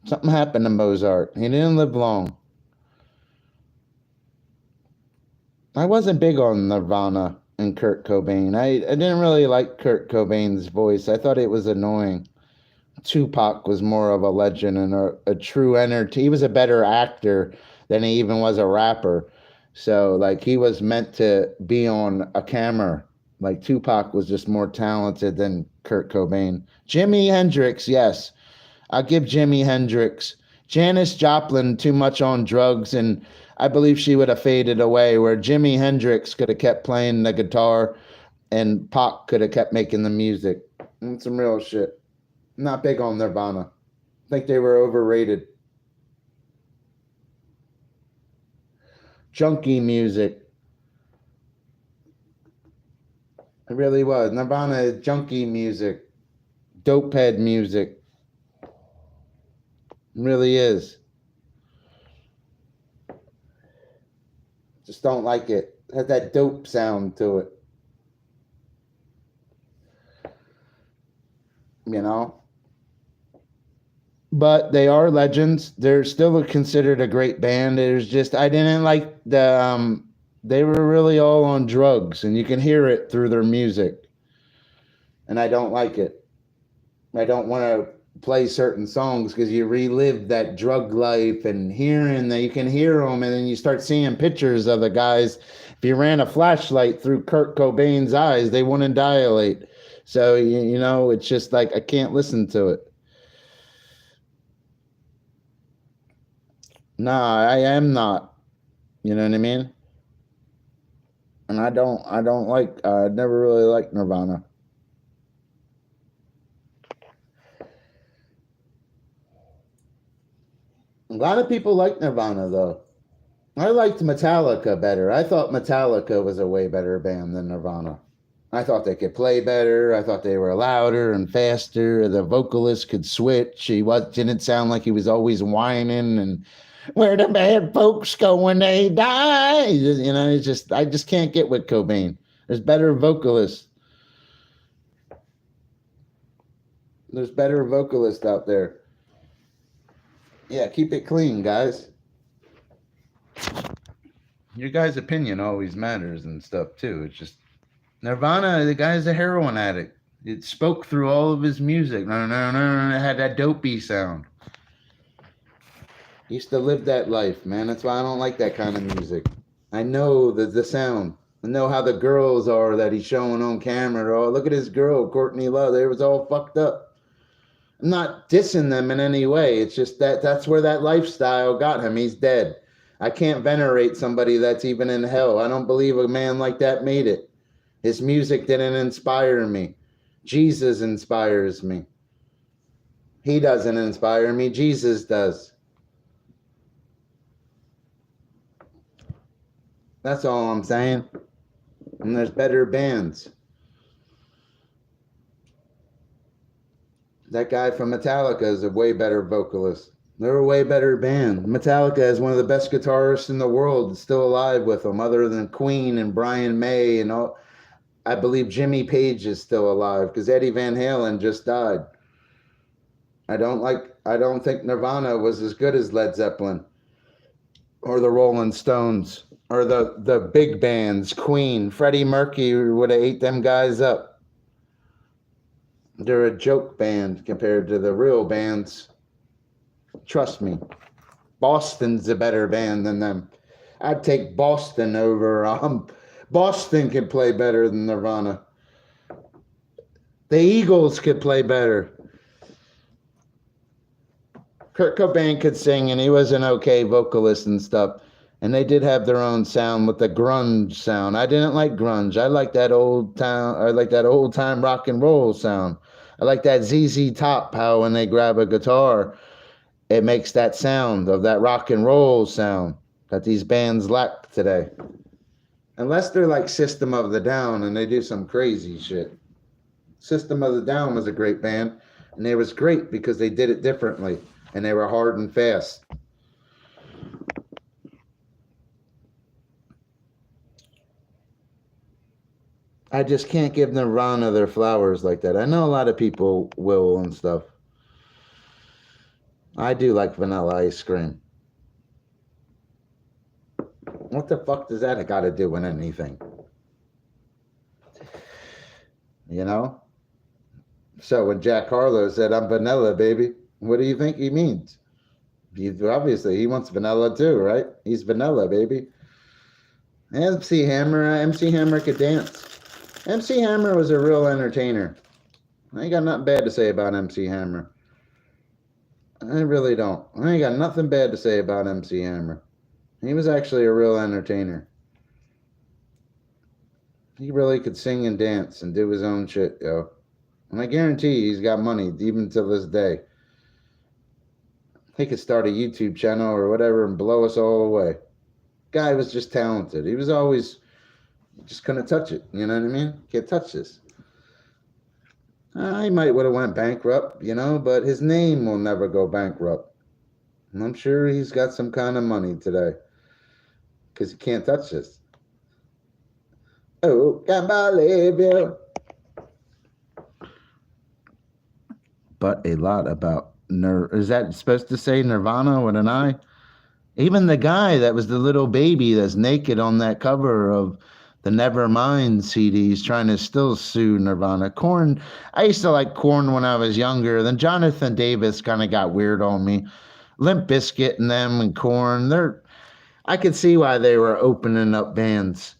[SPEAKER 1] Something happened to Mozart. He didn't live long. I wasn't big on Nirvana and Kurt Cobain. I didn't really like Kurt Cobain's voice. I thought it was annoying. Tupac was more of a legend and a true entertainer. He was a better actor than he even was a rapper. So, like, he was meant to be on a camera. Like, Tupac was just more talented than Kurt Cobain. Jimi Hendrix, yes. I'll give Jimi Hendrix. Janis Joplin, too much on drugs, and I believe she would have faded away, where Jimi Hendrix could have kept playing the guitar and Pac could have kept making the music. That's some real shit. Not big on Nirvana. I think they were overrated. Junkie music. It really was. Nirvana is junkie music. Dopehead music. It really is. Just don't like it. It has that dope sound to it. You know? But they are legends. They're still considered a great band. There's just I didn't like they were really all on drugs and you can hear it through their music. And I don't like it. I don't want to play certain songs because you relive that drug life and hearing that you can hear them and then you start seeing pictures of the guys. If you ran a flashlight through Kurt Cobain's eyes, they wouldn't dilate. So you know, it's just like I can't listen to it. No, I am not. You know what I mean? And I don't like I never really liked Nirvana. A lot of people like Nirvana though. I liked Metallica better. I thought Metallica was a way better band than Nirvana. I thought they could play better. I thought they were louder and faster. The vocalist could switch. He was didn't sound like he was always whining and where the bad folks go when they die. You know, it's just I just can't get with Cobain. There's better vocalists. There's better vocalists out there. Yeah, keep it clean, guys. Your guys' opinion always matters and stuff too. It's just Nirvana, the guy's a heroin addict. It spoke through all of his music. No, no, no, no, it had that dopey sound. He used to live that life, man. That's why I don't like that kind of music. I know the sound. I know how the girls are that he's showing on camera. Oh, look at his girl, Courtney Love. They was all fucked up. I'm not dissing them in any way. It's just that's where that lifestyle got him. He's dead. I can't venerate somebody that's even in hell. I don't believe a man like that made it. His music didn't inspire me. Jesus inspires me. He doesn't inspire me. Jesus does. That's all I'm saying. And there's better bands. That guy from Metallica is a way better vocalist. They're a way better band. Metallica is one of the best guitarists in the world still alive with them, other than Queen and Brian May and all. I believe Jimmy Page is still alive because Eddie Van Halen just died. I don't think Nirvana was as good as Led Zeppelin or the Rolling Stones or the big bands, Queen. Freddie Mercury would have ate them guys up. They're a joke band compared to the real bands. Trust me. Boston's a better band than them. I'd take Boston over. Boston could play better than Nirvana. The Eagles could play better. Kurt Cobain could sing, and he was an okay vocalist and stuff. And they did have their own sound with the grunge sound. I didn't like grunge. I like that old time rock and roll sound. I like that ZZ Top, how when they grab a guitar, it makes that sound of that rock and roll sound that these bands lack today. Unless they're like System of the Down and they do some crazy shit. System of the Down was a great band, and it was great because they did it differently, and they were hard and fast. I just can't give Nirvana their flowers like that. I know a lot of people will and stuff. I do like Vanilla Ice Cream. What the fuck does that got to do with anything? You know? So when Jack Harlow said, I'm vanilla, baby, what do you think he means? Obviously, he wants vanilla too, right? He's vanilla, baby. MC Hammer could dance. MC Hammer was a real entertainer. I ain't got nothing bad to say about MC Hammer. I really don't. I ain't got nothing bad to say about MC Hammer. He was actually a real entertainer. He really could sing and dance and do his own shit, yo. And I guarantee he's got money even to this day. He could start a YouTube channel or whatever and blow us all away. Guy was just talented. He was always just couldn't touch it. You know what I mean? Can't touch this. He might would have went bankrupt, you know, but his name will never go bankrupt. And I'm sure he's got some kind of money today because he can't touch this. Oh, can't believe you. But a lot about is that supposed to say Nirvana with an I? Even the guy that was the little baby that's naked on that cover of the Nevermind CDs trying to still sue Nirvana. Korn, I used to like Korn when I was younger. Then Jonathan Davis kind of got weird on me. Limp Bizkit and them and Korn, I could see why they were opening up bands.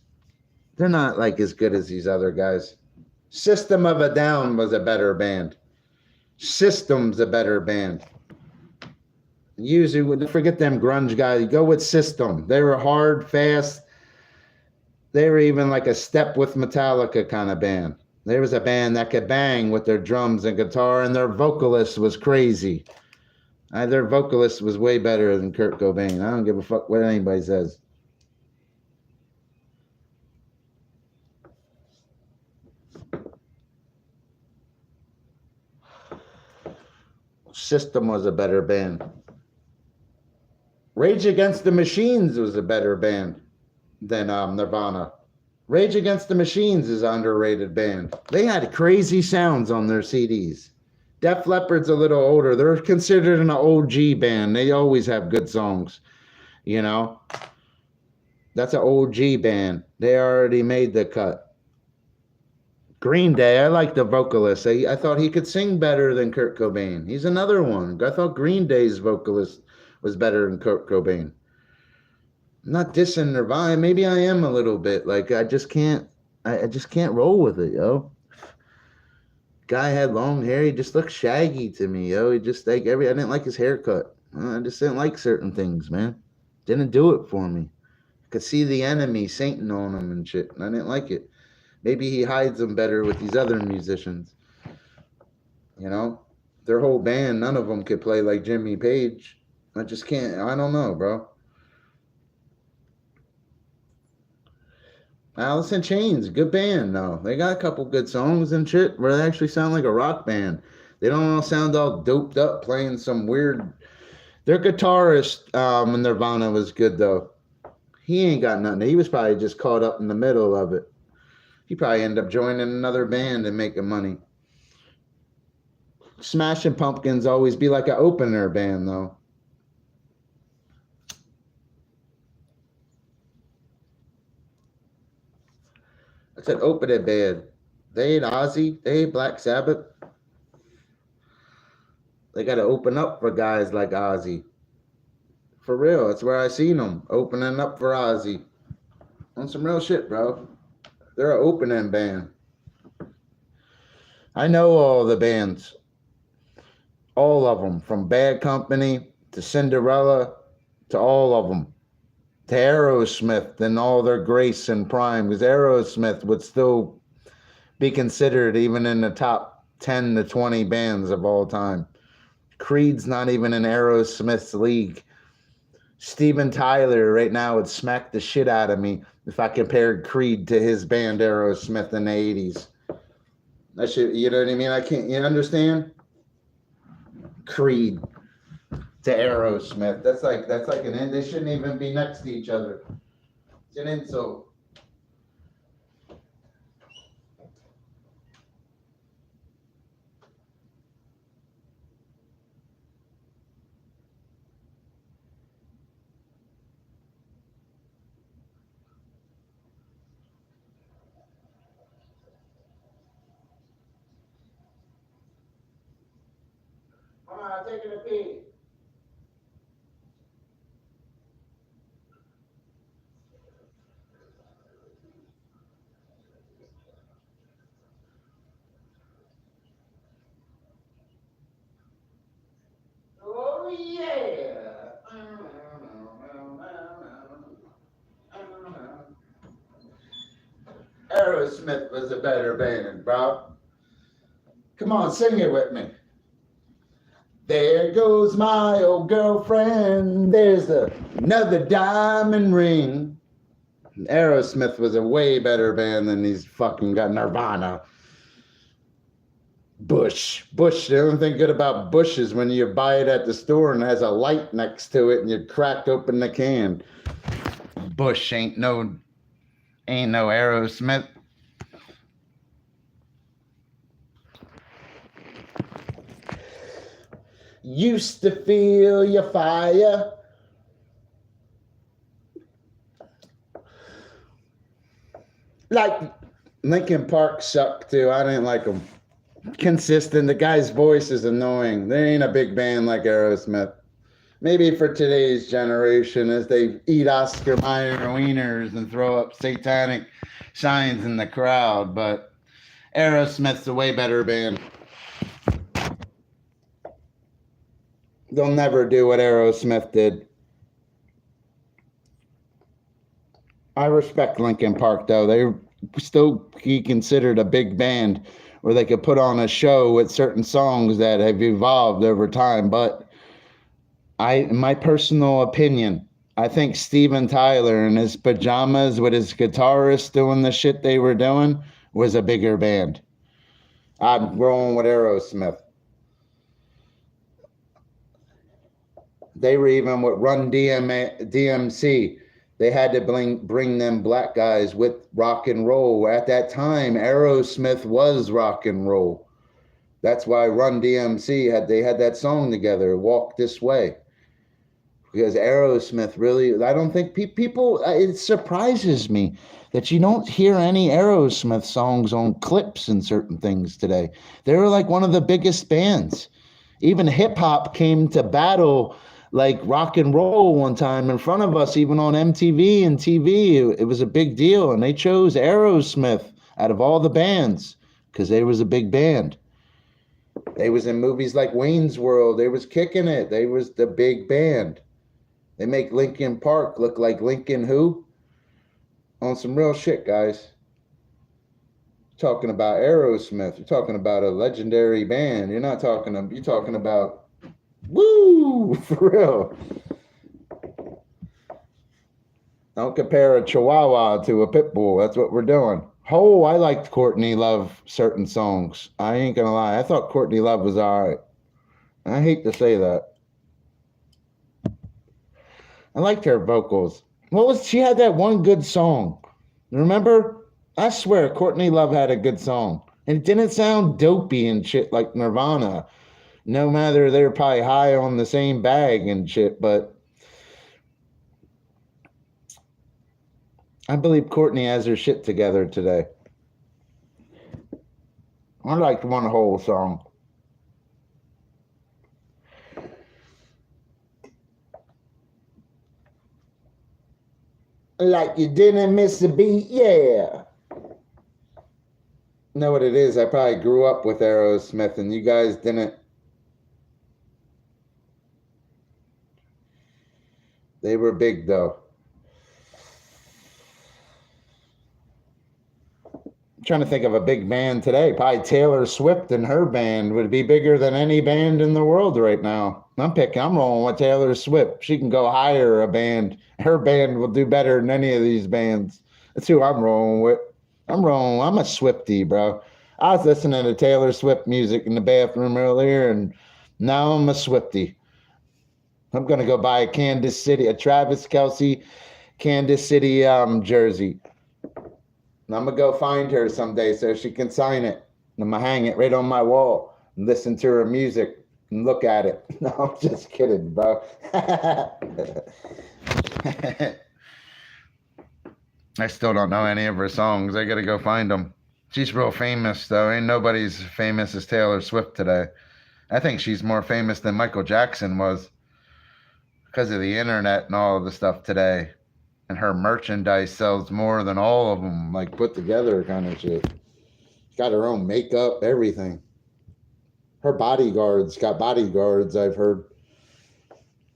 [SPEAKER 1] They're not like as good as these other guys. System of a Down was a better band. System's a better band. Usually, forget them grunge guys. Go with System. They were hard, fast. They were even like a step with Metallica kind of band. There was a band that could bang with their drums and guitar, and their vocalist was crazy. Their vocalist was way better than Kurt Cobain. I don't give a fuck what anybody says. System was a better band. Rage Against the Machines was a better band than Nirvana. Rage Against the Machines is an underrated band. They had crazy sounds on their CDs. Def Leppard's a little older. They're considered an OG band. They always have good songs, you know. That's an OG band. They already made the cut. Green Day, I like the vocalist. I thought he could sing better than Kurt Cobain. He's another one. I thought Green Day's vocalist was better than Kurt Cobain. I'm not dissing Nirvana. Maybe I am a little bit. Like I just can't roll with it, yo. Guy had long hair. He just looked shaggy to me, yo. He just I didn't like his haircut. I just didn't like certain things, man. Didn't do it for me. I could see the enemy, Satan on him and shit. And I didn't like it. Maybe he hides them better with these other musicians. You know? Their whole band, none of them could play like Jimmy Page. I just can't. I don't know, bro. Alice in Chains, good band, though. They got a couple good songs and shit where they actually sound like a rock band. They don't all sound all doped up playing some weird... Their guitarist in Nirvana was good, though. He ain't got nothing. He was probably just caught up in the middle of it. He probably ended up joining another band and making money. Smashing Pumpkins always be like an opener band, though. I said opener band. They ain't Ozzy. They ain't Black Sabbath. They got to open up for guys like Ozzy. For real. That's where I seen them. Opening up for Ozzy. On some real shit, bro. They're an opening band. I know all the bands. All of them. From Bad Company to Cinderella to all of them. To Aerosmith and all their grace and prime. Because Aerosmith would still be considered even in the top 10 to 20 bands of all time. Creed's not even in Aerosmith's league. Steven Tyler right now would smack the shit out of me if I compared Creed to his band Aerosmith in the 80s. That shit, you know what I mean? I can't, you understand? Creed to Aerosmith. That's like an, they shouldn't even be next to each other. It's an insult. I'm taking a pee. Oh, yeah. Aerosmith was a better band, bro. Come on, sing it with me. There goes my old girlfriend. There's another diamond ring. Aerosmith was a way better band than these fucking got Nirvana. Bush. The only thing good about Bush is when you buy it at the store and it has a light next to it and you crack open the can. Bush ain't no Aerosmith. Used to feel your fire. Like Linkin Park sucked too. I didn't like them. Consistent. The guy's voice is annoying. They ain't a big band like Aerosmith. Maybe for today's generation, as they eat Oscar Mayer wieners and throw up satanic signs in the crowd. But Aerosmith's a way better band. They'll never do what Aerosmith did. I respect Linkin Park, though. They still be considered a big band where they could put on a show with certain songs that have evolved over time. But in my personal opinion, I think Steven Tyler in his pajamas with his guitarist doing the shit they were doing was a bigger band. I'm rolling with Aerosmith. They were even with Run DMC. They had to bring them black guys with rock and roll. At that time, Aerosmith was rock and roll. That's why Run DMC had that song together, Walk This Way. Because Aerosmith really, I don't think people, it surprises me that you don't hear any Aerosmith songs on clips and certain things today. They were like one of the biggest bands. Even hip hop came to battle like rock and roll one time in front of us, even on MTV and TV. It was a big deal, and they chose Aerosmith out of all the bands because they was a big band. They was in movies like Wayne's World. They was kicking it. They was the big band. They make Linkin Park look like Lincoln who? On some real shit, guys. Talking about Aerosmith. You're talking about a legendary band. You're talking about woo, for real. Don't compare a Chihuahua to a pit bull. That's what we're doing. Oh, I liked Courtney Love certain songs. I ain't gonna lie. I thought Courtney Love was all right. I hate to say that. I liked her vocals. She had that one good song. Remember? I swear Courtney Love had a good song. And it didn't sound dopey and shit like Nirvana. No matter they're probably high on the same bag and shit, but I believe Courtney has her shit together today. I liked one whole song. Like you didn't miss a beat, yeah. Know what it is? I probably grew up with Aerosmith and you guys didn't. They were big, though. I'm trying to think of a big band today. Probably Taylor Swift and her band would be bigger than any band in the world right now. I'm rolling with Taylor Swift. She can go hire a band. Her band will do better than any of these bands. That's who I'm rolling with. I'm a Swiftie, bro. I was listening to Taylor Swift music in the bathroom earlier, and now I'm a Swiftie. I'm going to go buy a Travis Kelce, Kansas City jersey. And I'm going to go find her someday so she can sign it. And I'm going to hang it right on my wall and listen to her music and look at it. No, I'm just kidding, bro. I still don't know any of her songs. I got to go find them. She's real famous, though. Ain't nobody's famous as Taylor Swift today. I think she's more famous than Michael Jackson was because of the internet and all of the stuff today. And her merchandise sells more than all of them, like put together kind of shit. She's got her own makeup, everything. Her bodyguards got bodyguards, I've heard.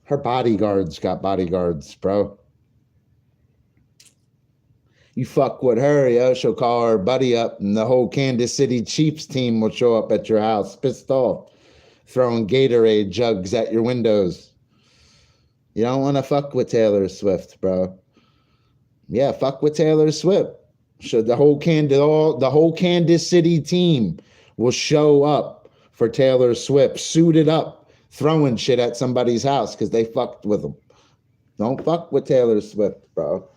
[SPEAKER 1] Her bodyguards got bodyguards, bro. You fuck with her, yo, she'll call her buddy up, and the whole Kansas City Chiefs team will show up at your house, pissed off, throwing Gatorade jugs at your windows. You don't want to fuck with Taylor Swift, bro. Yeah, fuck with Taylor Swift. So the whole Kansas City team will show up for Taylor Swift, suited up, throwing shit at somebody's house because they fucked with them. Don't fuck with Taylor Swift, bro.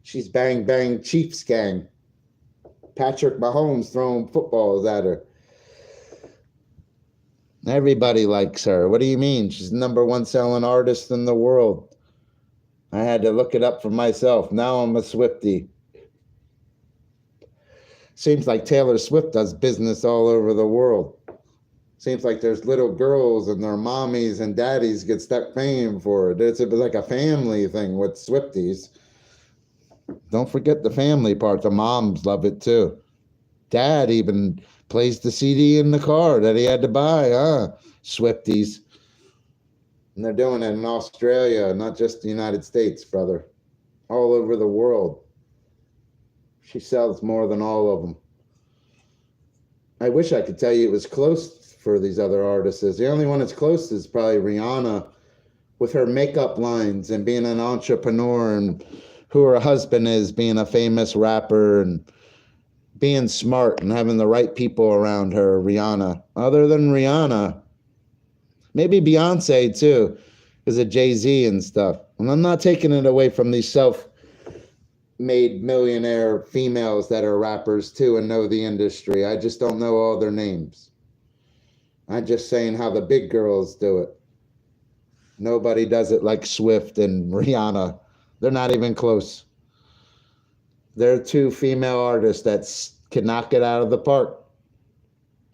[SPEAKER 1] She's bang bang Chiefs gang. Patrick Mahomes throwing footballs at her. Everybody likes her. What do you mean? She's the #1 selling artist in the world. I had to look it up for myself. Now I'm a Swiftie. Seems like Taylor Swift does business all over the world. Seems like there's little girls and their mommies and daddies get stuck paying for it. It's like a family thing with Swifties. Don't forget the family part. The moms love it too. Dad even plays the CD in the car that he had to buy, Swifties. And they're doing it in Australia, not just the United States, brother. All over the world. She sells more than all of them. I wish I could tell you it was close for these other artists. The only one that's close is probably Rihanna with her makeup lines and being an entrepreneur and who her husband is, being a famous rapper and being smart and having the right people around her, Rihanna. Other than Rihanna, maybe Beyonce too, because of Jay-Z and stuff. And I'm not taking it away from these self-made millionaire females that are rappers too and know the industry. I just don't know all their names. I'm just saying how the big girls do it. Nobody does it like Swift and Rihanna. They're not even close. They're two female artists that can knock it out of the park.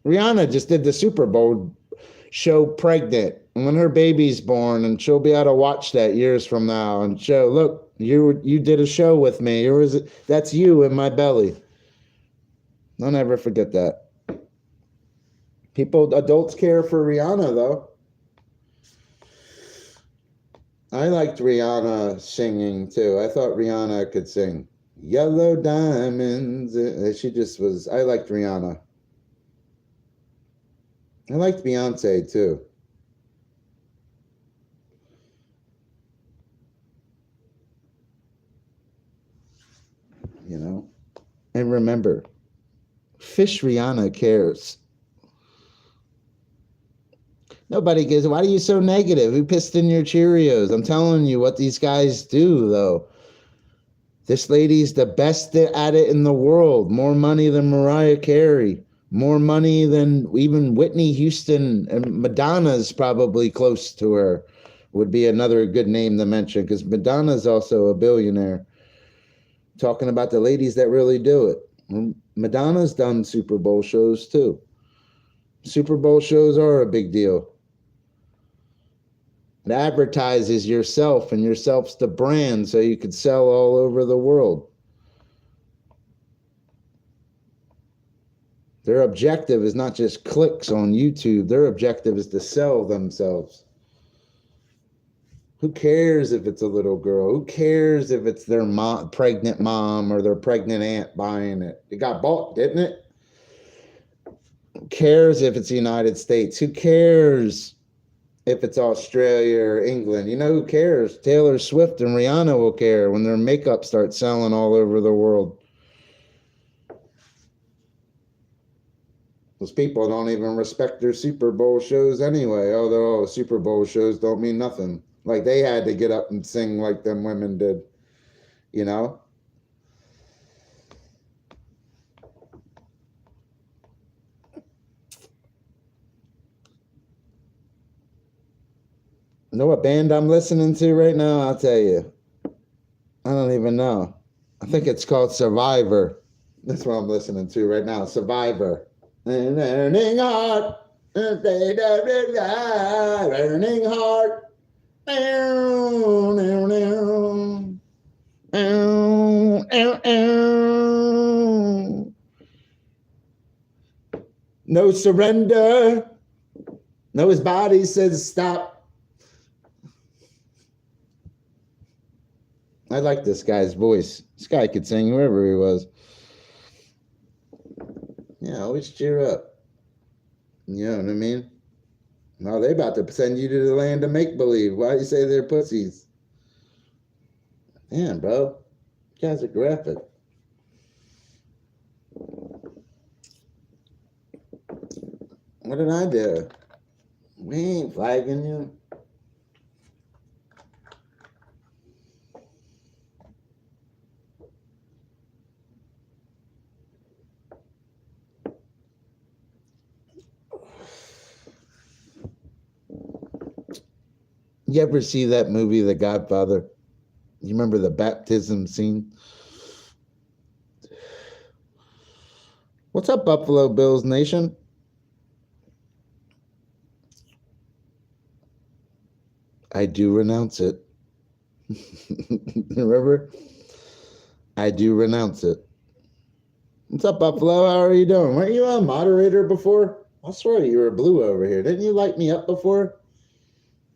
[SPEAKER 1] Rihanna just did the Super Bowl show pregnant. And when her baby's born, and she'll be able to watch that years from now and show, look, you did a show with me. That's you in my belly. Don't ever forget that. Adults care for Rihanna, though. I liked Rihanna singing, too. I thought Rihanna could sing. Yellow Diamonds. I liked Rihanna. I liked Beyonce, too. You know? And remember, Fish Rihanna cares. Nobody gives. Why are you so negative? Who pissed in your Cheerios? I'm telling you what these guys do, though. This lady's the best at it in the world. More money than Mariah Carey. More money than even Whitney Houston. And Madonna's probably close to her. Would be another good name to mention, because Madonna's also a billionaire. Talking about the ladies that really do it. Madonna's done Super Bowl shows, too. Super Bowl shows are a big deal. It advertises yourself, and yourself's the brand, so you could sell all over the world. Their objective is not just clicks on YouTube. Their objective is to sell themselves. Who cares if it's a little girl? Who cares if it's their pregnant mom or their pregnant aunt buying it? It got bought, didn't it? Who cares if it's the United States? Who cares if it's Australia or England? You know who cares? Taylor Swift and Rihanna will care when their makeup starts selling all over the world. Those people don't even respect their Super Bowl shows anyway, although Super Bowl shows don't mean nothing. Like they had to get up and sing like them women did, you know? You know what band I'm listening to right now? I'll tell you. I don't even know. I think it's called Survivor. That's what I'm listening to right now. Survivor. And ending art. Burning heart. No surrender. No, his body says stop. I like this guy's voice. This guy could sing whoever he was. Yeah, always cheer up. You know what I mean? No, they about to send you to the land of make-believe. Why do you say they're pussies? Damn, bro. You guys are graphic. What did I do? We ain't flagging you. You ever see that movie, The Godfather? You remember the baptism scene? What's up, Buffalo Bills Nation? I do renounce it. Remember? I do renounce it. What's up, Buffalo? How are you doing? Weren't you a moderator before? I swear you were blue over here. Didn't you light me up before?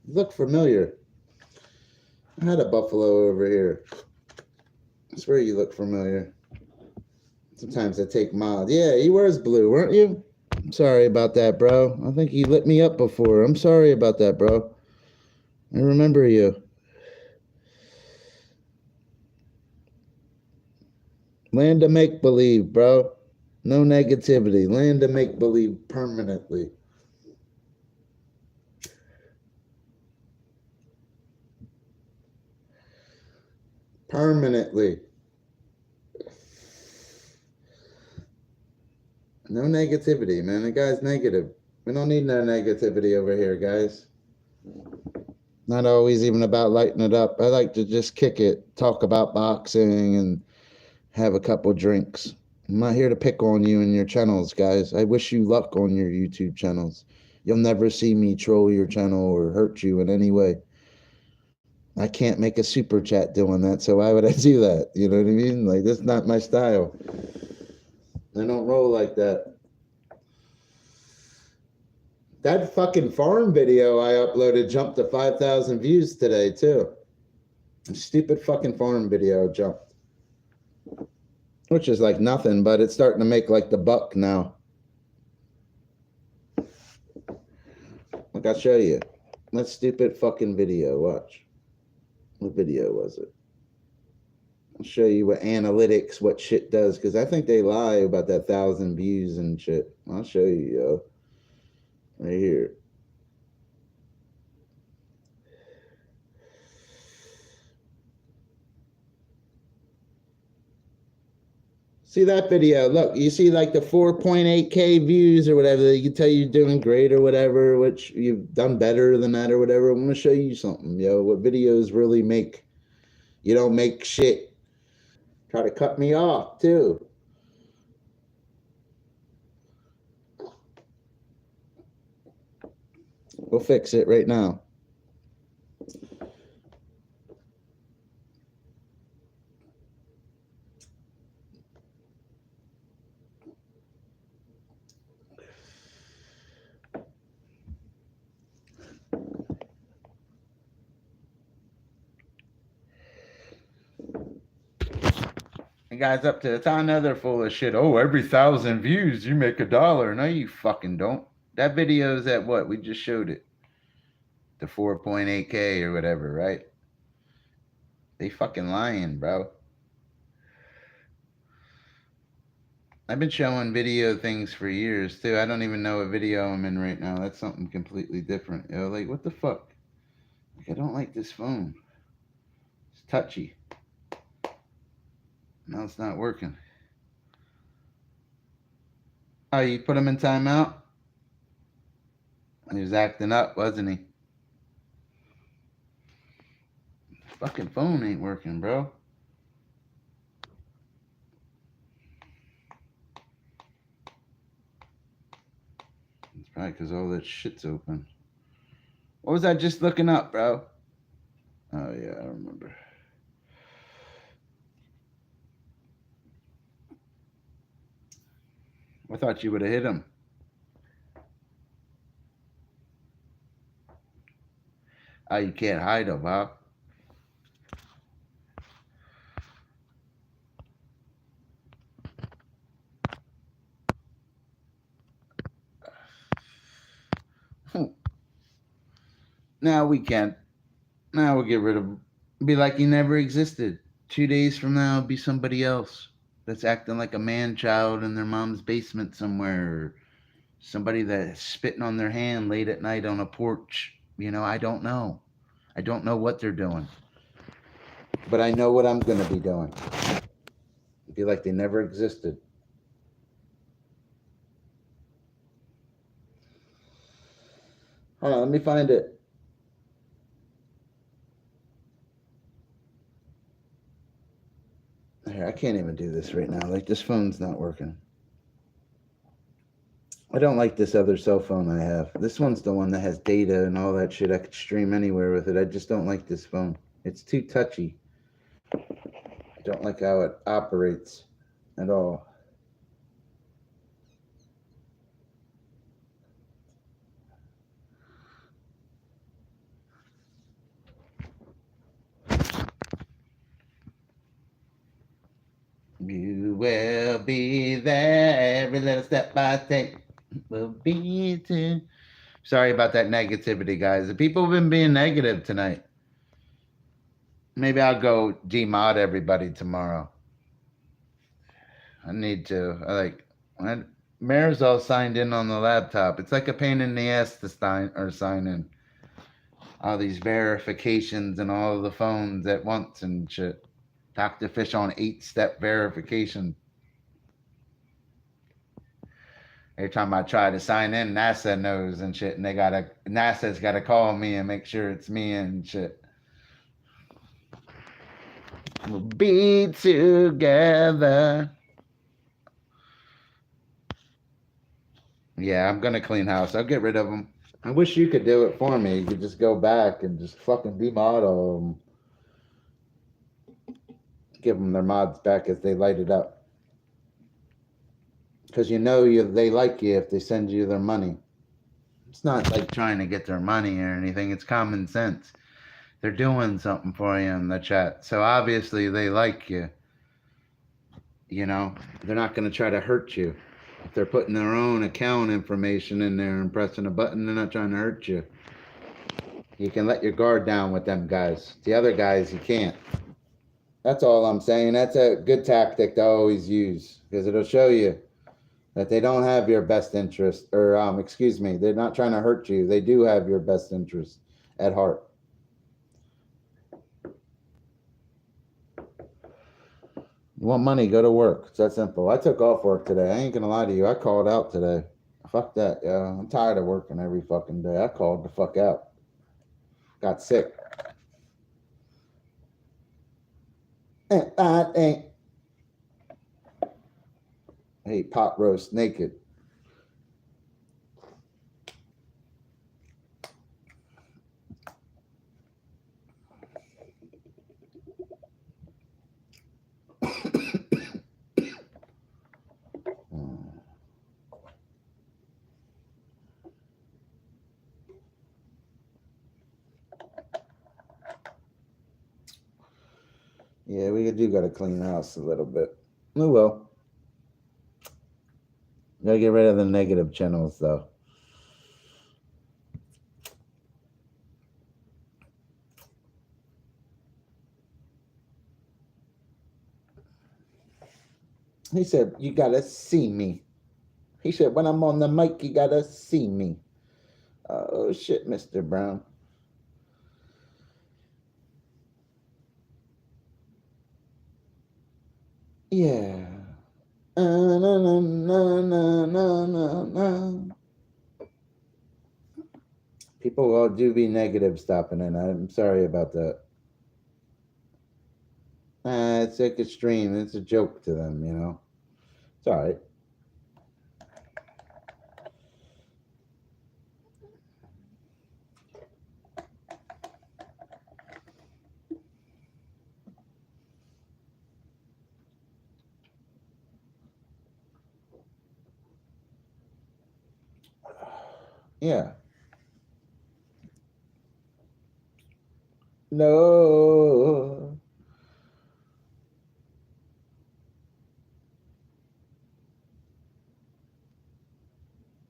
[SPEAKER 1] You look familiar. I had a buffalo over here. I swear you look familiar. Sometimes I take mild. Yeah, you was blue, weren't you? I'm sorry about that, bro. I think you lit me up before. I'm sorry about that, bro. I remember you. Land of make-believe, bro. No negativity. Land of make-believe permanently. Permanently. No negativity, man. The guy's negative. We don't need no negativity over here, guys. Not always even about lighting it up. I like to just kick it, talk about boxing, and have a couple drinks. I'm not here to pick on you and your channels, guys. I wish you luck on your YouTube channels. You'll never see me troll your channel or hurt you in any way. I can't make a super chat doing that, so why would I do that? You know what I mean? Like, that's not my style. I don't roll like that. That fucking farm video I uploaded jumped to 5,000 views today, too. Stupid fucking farm video jumped. Which is like nothing, but it's starting to make like the buck now. Look, I'll show you. That stupid fucking video. Watch. What video was it? I'll show you what analytics, what shit does, because I think they lie about that 1,000 views and shit. I'll show you, yo. Right here. See that video? Look, you see like the 4.8K views or whatever. You can tell you're doing great or whatever, which you've done better than that or whatever. I'm going to show you something, yo. What videos really make. You don't make shit. Try to cut me off, too. We'll fix it right now. The guy's up to it's another full of shit. Oh, every 1,000 views, you make $1. No, you fucking don't. That video is at what? We just showed it. The 4.8K or whatever, right? They fucking lying, bro. I've been showing video things for years, too. I don't even know what video I'm in right now. That's something completely different. Yo, like, what the fuck? Like, I don't like this phone. It's touchy. Now it's not working. Oh, you put him in timeout? He was acting up, wasn't he? Fucking phone ain't working, bro. It's Probably because all that shit's open. What was I just looking up, bro? Oh, yeah, I remember. I thought you would have hit him. Oh, you can't hide him, huh? Now we can't. Now we'll get rid of him. Be like he never existed. 2 days from now, it'll be somebody else that's acting like a man child in their mom's basement somewhere. Or somebody that's spitting on their hand late at night on a porch. I don't know. I don't know what they're doing. But I know what I'm going to be doing. Be like they never existed. Hold on, let me find it. Here, I can't even do this right now. Like, this phone's not working. I don't like this other cell phone I have. This one's the one that has data and all that shit. I could stream anywhere with it. I just don't like this phone. It's too touchy. I don't like how it operates at all. You will be there every little step I take. Will be too. Sorry about that negativity, guys. The people have been being negative tonight. Maybe I'll go demod everybody tomorrow. I need to. Mayor's all signed in on the laptop. It's like a pain in the ass to sign in. All these verifications and all of the phones at once and shit. Dr. Fish on 8-step verification. Every time I try to sign in, NASA knows and shit, and NASA's gotta call me and make sure it's me and shit. We'll be together. Yeah, I'm gonna clean house. I'll get rid of them. I wish you could do it for me. You could just go back and just fucking demod them. Give them their mods back as they light it up. Because they like you if they send you their money. It's not like trying to get their money or anything. It's common sense. They're doing something for you in the chat. So obviously they like you. They're not going to try to hurt you. If they're putting their own account information in there and pressing a button, they're not trying to hurt you. You can let your guard down with them guys. The other guys, you can't. That's all I'm saying. That's a good tactic to always use because it'll show you that they don't have your best interest, or excuse me, they're not trying to hurt you. They do have your best interest at heart. You want money, go to work. It's that simple. I took off work today. I ain't gonna lie to you. I called out today. Fuck that, yeah. I'm tired of working every fucking day. I called the fuck out. Got sick. I ate pot roast naked. Yeah, we do got to clean the house a little bit. Oh well. Gotta get rid of the negative channels though. He said, you gotta see me. He said, when I'm on the mic, you gotta see me. Oh shit, Mr. Brown. Yeah. Na, na, na, na, na, na. People all do be negative stopping in. I'm sorry about that. It's like a stream. It's a joke to them, It's all right. Yeah. No.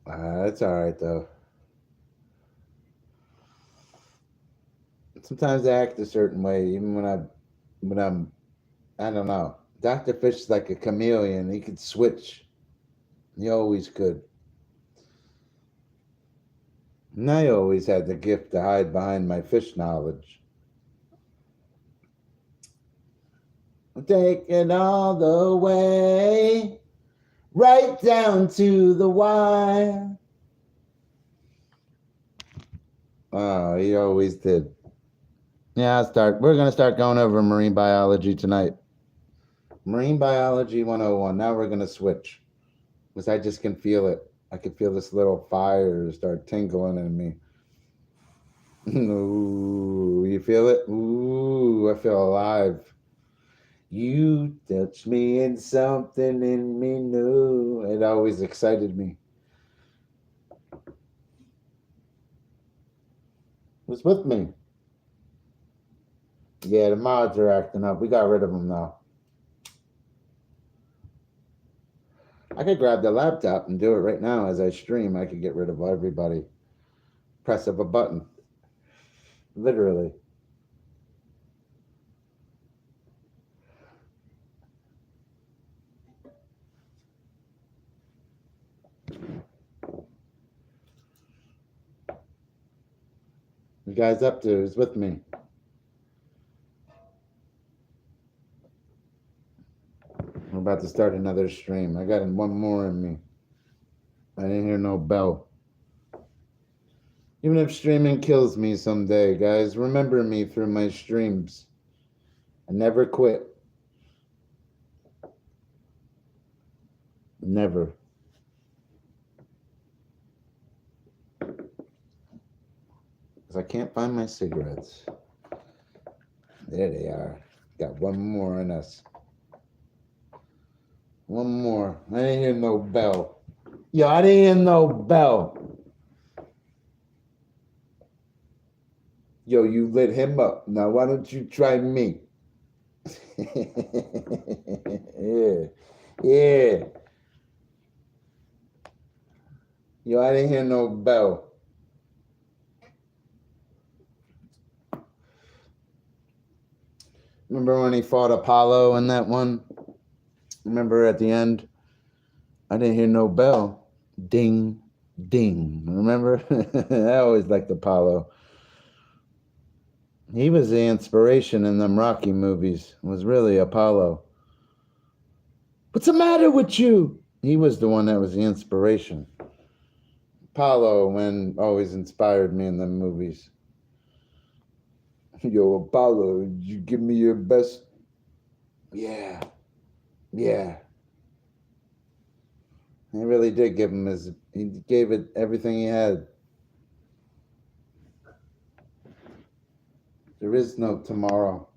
[SPEAKER 1] That's all right though. Sometimes I act a certain way, even when I'm I don't know. Dr. Fish is like a chameleon. He could switch. He always could. And I always had the gift to hide behind my fish knowledge. Take it all the way, right down to the wire. Oh, he always did. Yeah, we're gonna start going over marine biology tonight. Marine biology 101. Now we're gonna switch. Because I just can feel it. I can feel this little fire start tingling in me. Ooh, you feel it? Ooh, I feel alive. You touch me and something in me new. It always excited me. Who's with me? Yeah, the mods are acting up. We got rid of them now. I could grab the laptop and do it right now as I stream. I could get rid of everybody. Press of a button. Literally. You guys up to? Who's with me? I'm about to start another stream. I got one more in me. I didn't hear no bell. Even if streaming kills me someday, guys, remember me through my streams. I never quit. Never. Because I can't find my cigarettes. There they are. Got one more in us. One more. I didn't hear no bell. Yo, I didn't hear no bell. Yo, you lit him up. Now, why don't you try me? Yeah. Yeah. Yo, I didn't hear no bell. Remember when he fought Apollo in that one? Remember at the end? I didn't hear no bell. Ding, ding. Remember? I always liked Apollo. He was the inspiration in them Rocky movies. It was really Apollo. What's the matter with you? He was the one that was the inspiration. Apollo always inspired me in them movies. Yo, Apollo, did you give me your best? Yeah. Yeah. He really did give him he gave it everything he had. There is no tomorrow.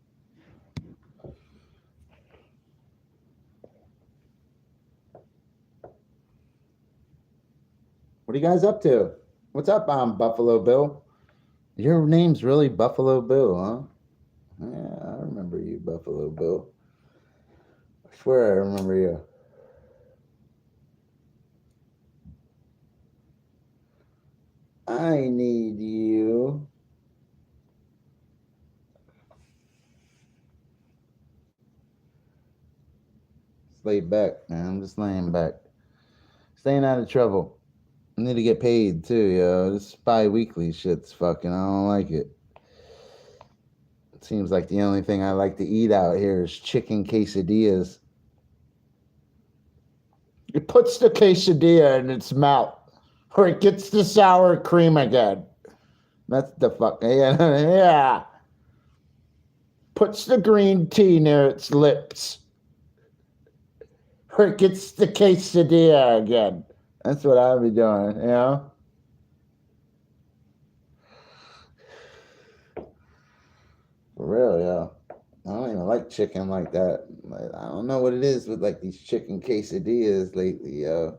[SPEAKER 1] What are you guys up to? What's up, Buffalo Bill? Your name's really Buffalo Bill, huh? Yeah, I remember you, Buffalo Bill. I swear I remember you. I need you. Just lay back, man. I'm just laying back. Staying out of trouble. I need to get paid too, yo. This bi-weekly shit's fucking, I don't like it. It seems like the only thing I like to eat out here is chicken quesadillas. It puts the quesadilla in its mouth, or it gets the sour cream again. That's the fuck. Yeah. Puts the green tea near its lips, or it gets the quesadilla again. That's what I'll be doing, you know? For real, yeah. I don't even like chicken like that. I don't know what it is with like these chicken quesadillas lately, yo.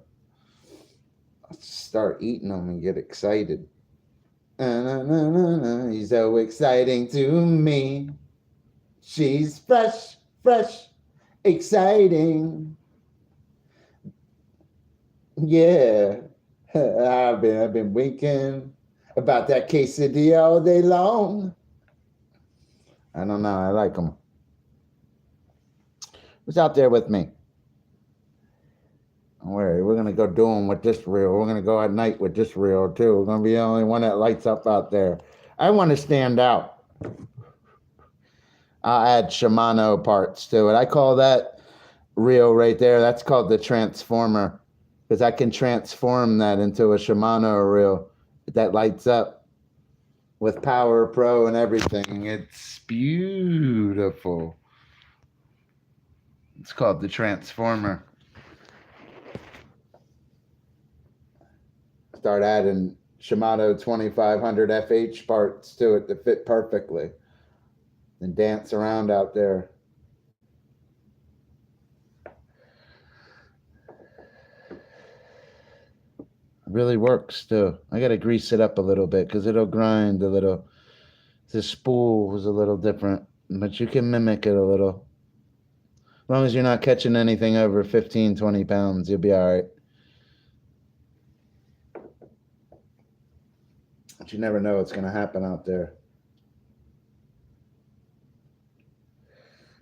[SPEAKER 1] start eating them and get excited. He's so exciting to me. She's fresh, fresh, exciting. Yeah, I've been winking about that quesadilla all day long. I don't know. I like them. Who's out there with me? Don't worry, we're gonna go do them with this reel. We're gonna go at night with this reel too. We're gonna be the only one that lights up out there. I want to stand out. I'll add Shimano parts to it. I call that reel right there. That's called the transformer, because I can transform that into a Shimano reel that lights up with Power Pro and everything. It's beautiful. It's called the transformer. Start adding Shimano 2500 FH parts to it to fit perfectly and dance around out there. It really works too. I got to grease it up a little bit because it'll grind a little. The spool was a little different, but you can mimic it a little. As long as you're not catching anything over 15, 20 pounds, you'll be all right. But you never know what's going to happen out there.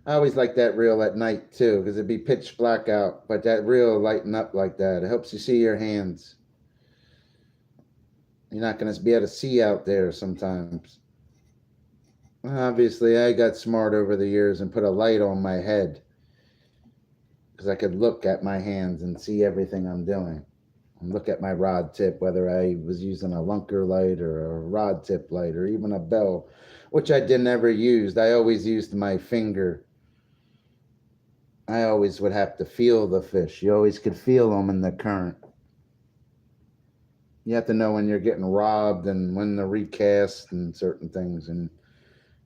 [SPEAKER 1] I always like that reel at night too, because it'd be pitch black out, but that reel lighten up like that. It helps you see your hands. You're not going to be able to see out there sometimes. Obviously, I got smart over the years and put a light on my head because I could look at my hands and see everything I'm doing. And look at my rod tip, whether I was using a lunker light or a rod tip light or even a bell, which I didn't ever use. I always used my finger. I always would have to feel the fish. You always could feel them in the current. You have to know when you're getting robbed and when to recast and certain things, and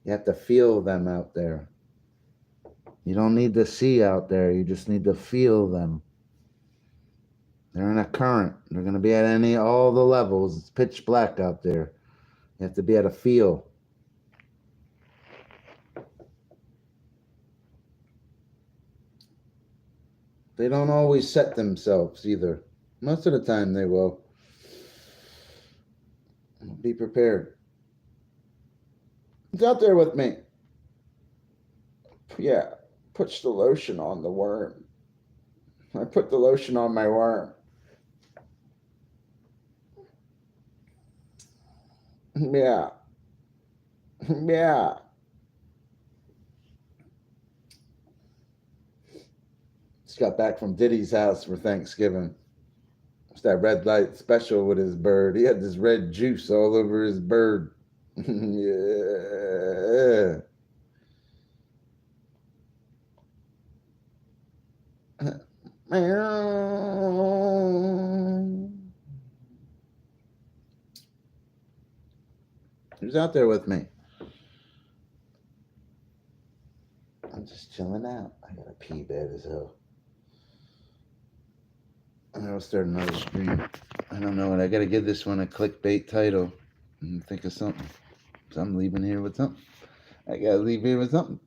[SPEAKER 1] you have to feel them out there. You don't need to see out there. You just need to feel them. They're in a current. They're going to be at all the levels. It's pitch black out there. You have to be able to feel. They don't always set themselves either. Most of the time they will. Be prepared. It's out there with me. Yeah, puts the lotion on the worm. I put the lotion on my worm. Yeah. Yeah. Just got back from Diddy's house for Thanksgiving. It's that red light special with his bird. He had this red juice all over his bird. Yeah. Who's out there with me? I'm just chilling out. I got a pee bad as hell. I'll start another stream. I don't know what. I got to give this one a clickbait title and think of something. So I'm leaving here with something. I got to leave here with something.